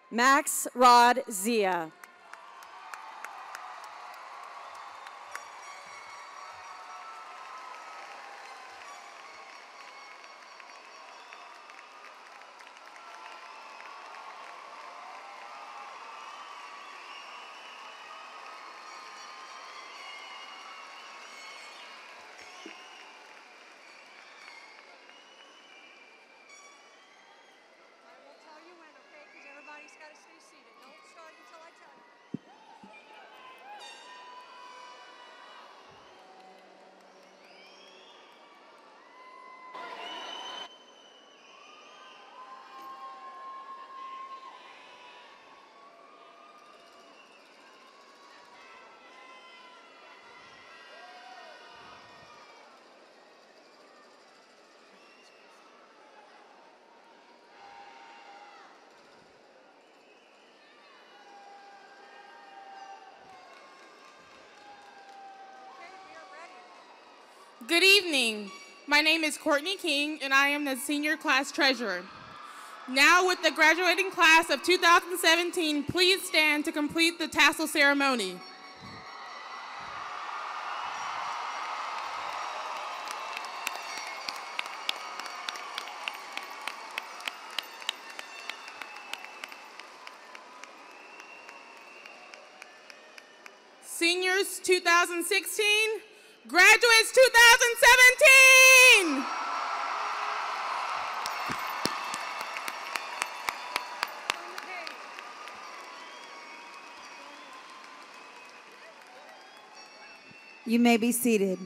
Max Rod Zia. Good evening. My name is Courtney King, and I am the senior class treasurer. Now, with the graduating class of 2017, please stand to complete the tassel ceremony. Seniors 2016, graduates 2017! You may be seated.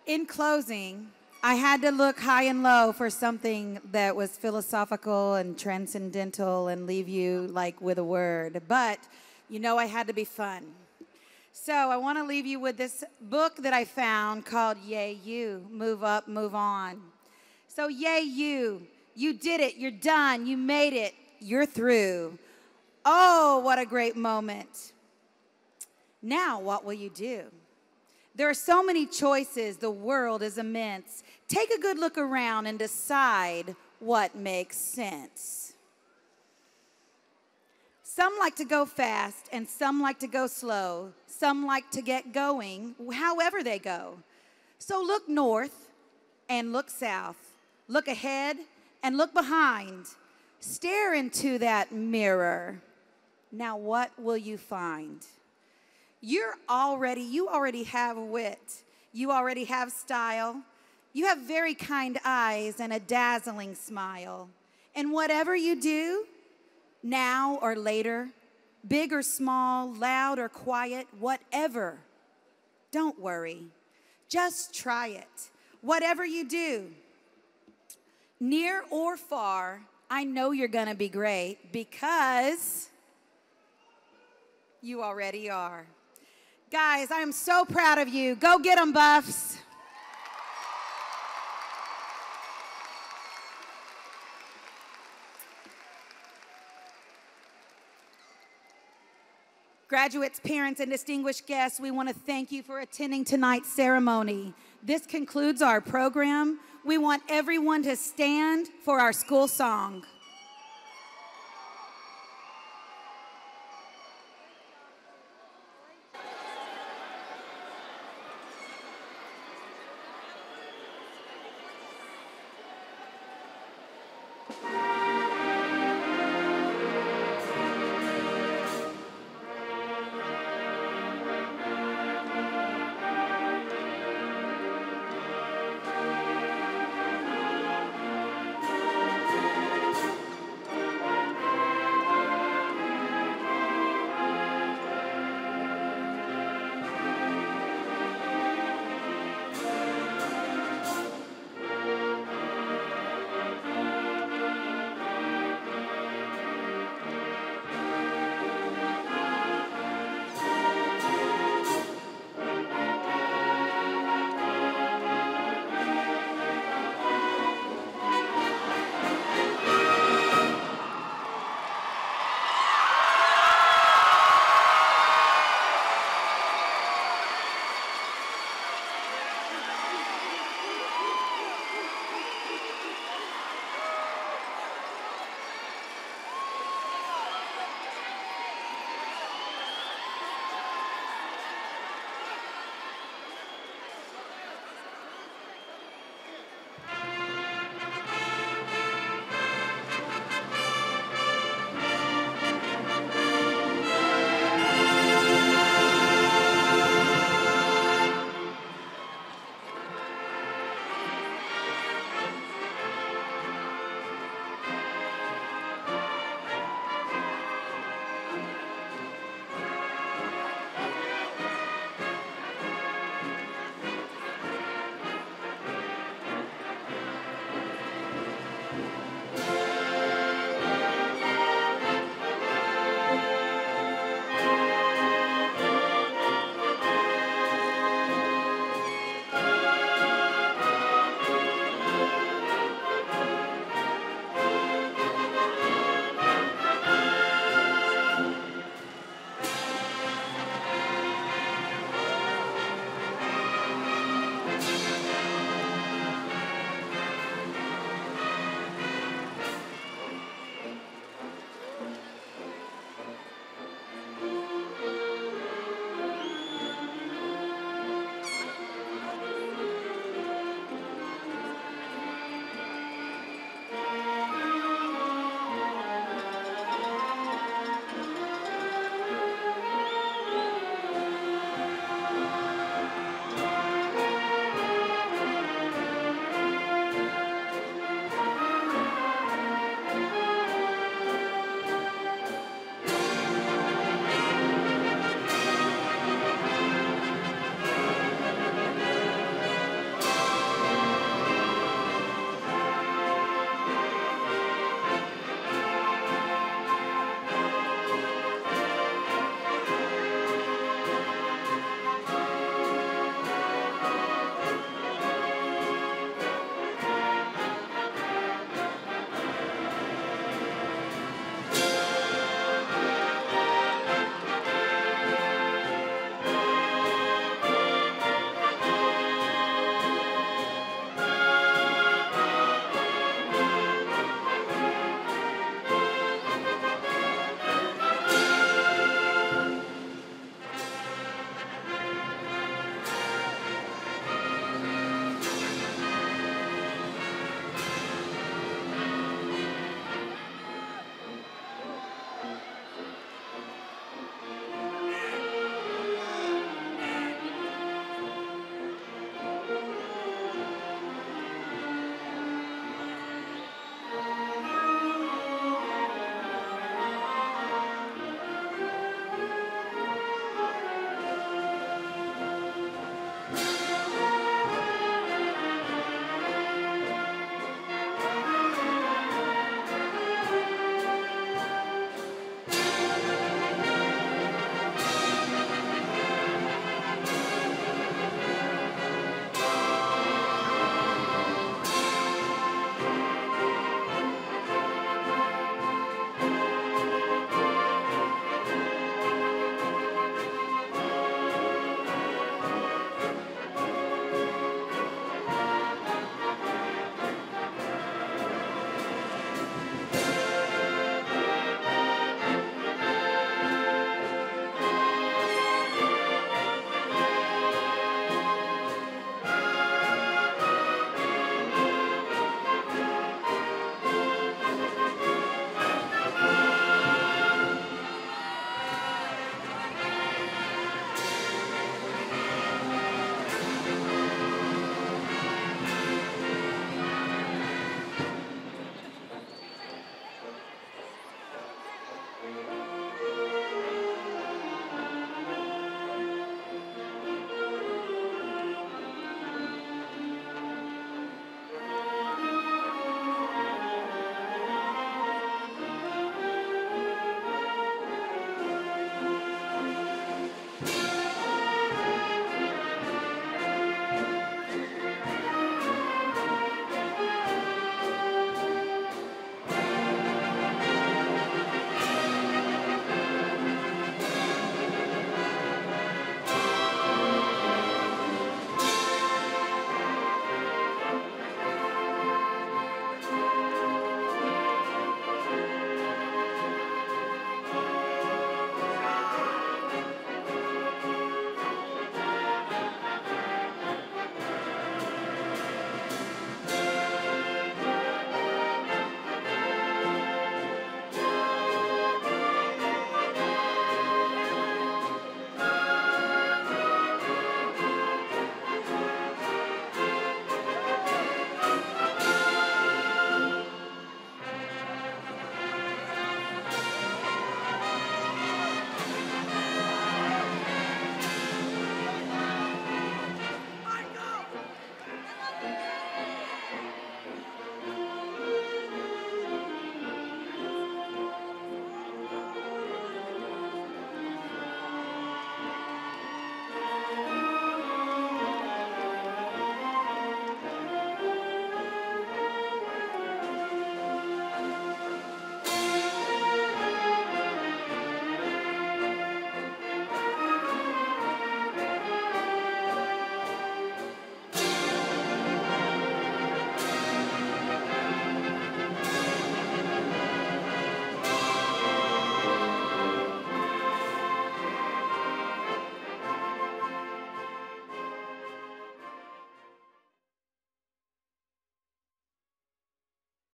In closing, I had to look high and low for something that was philosophical and transcendental and leave you like with a word, but you know I had to be fun. So I want to leave you with this book that I found called Yay You, Move Up, Move On. So yay you did it, you're done, you made it, you're through. Oh, what a great moment. Now what will you do? There are so many choices, the world is immense. Take a good look around and decide what makes sense. Some like to go fast and some like to go slow. Some like to get going however they go. So look north and look south. Look ahead and look behind. Stare into that mirror. Now what will you find? You already have wit. You already have style. You have very kind eyes and a dazzling smile. And whatever you do, now or later, big or small, loud or quiet, whatever, don't worry. Just try it. Whatever you do, near or far, I know you're gonna be great because you already are. Guys, I am so proud of you. Go get them, Buffs. Graduates, parents, and distinguished guests, we want to thank you for attending tonight's ceremony. This concludes our program. We want everyone to stand for our school song.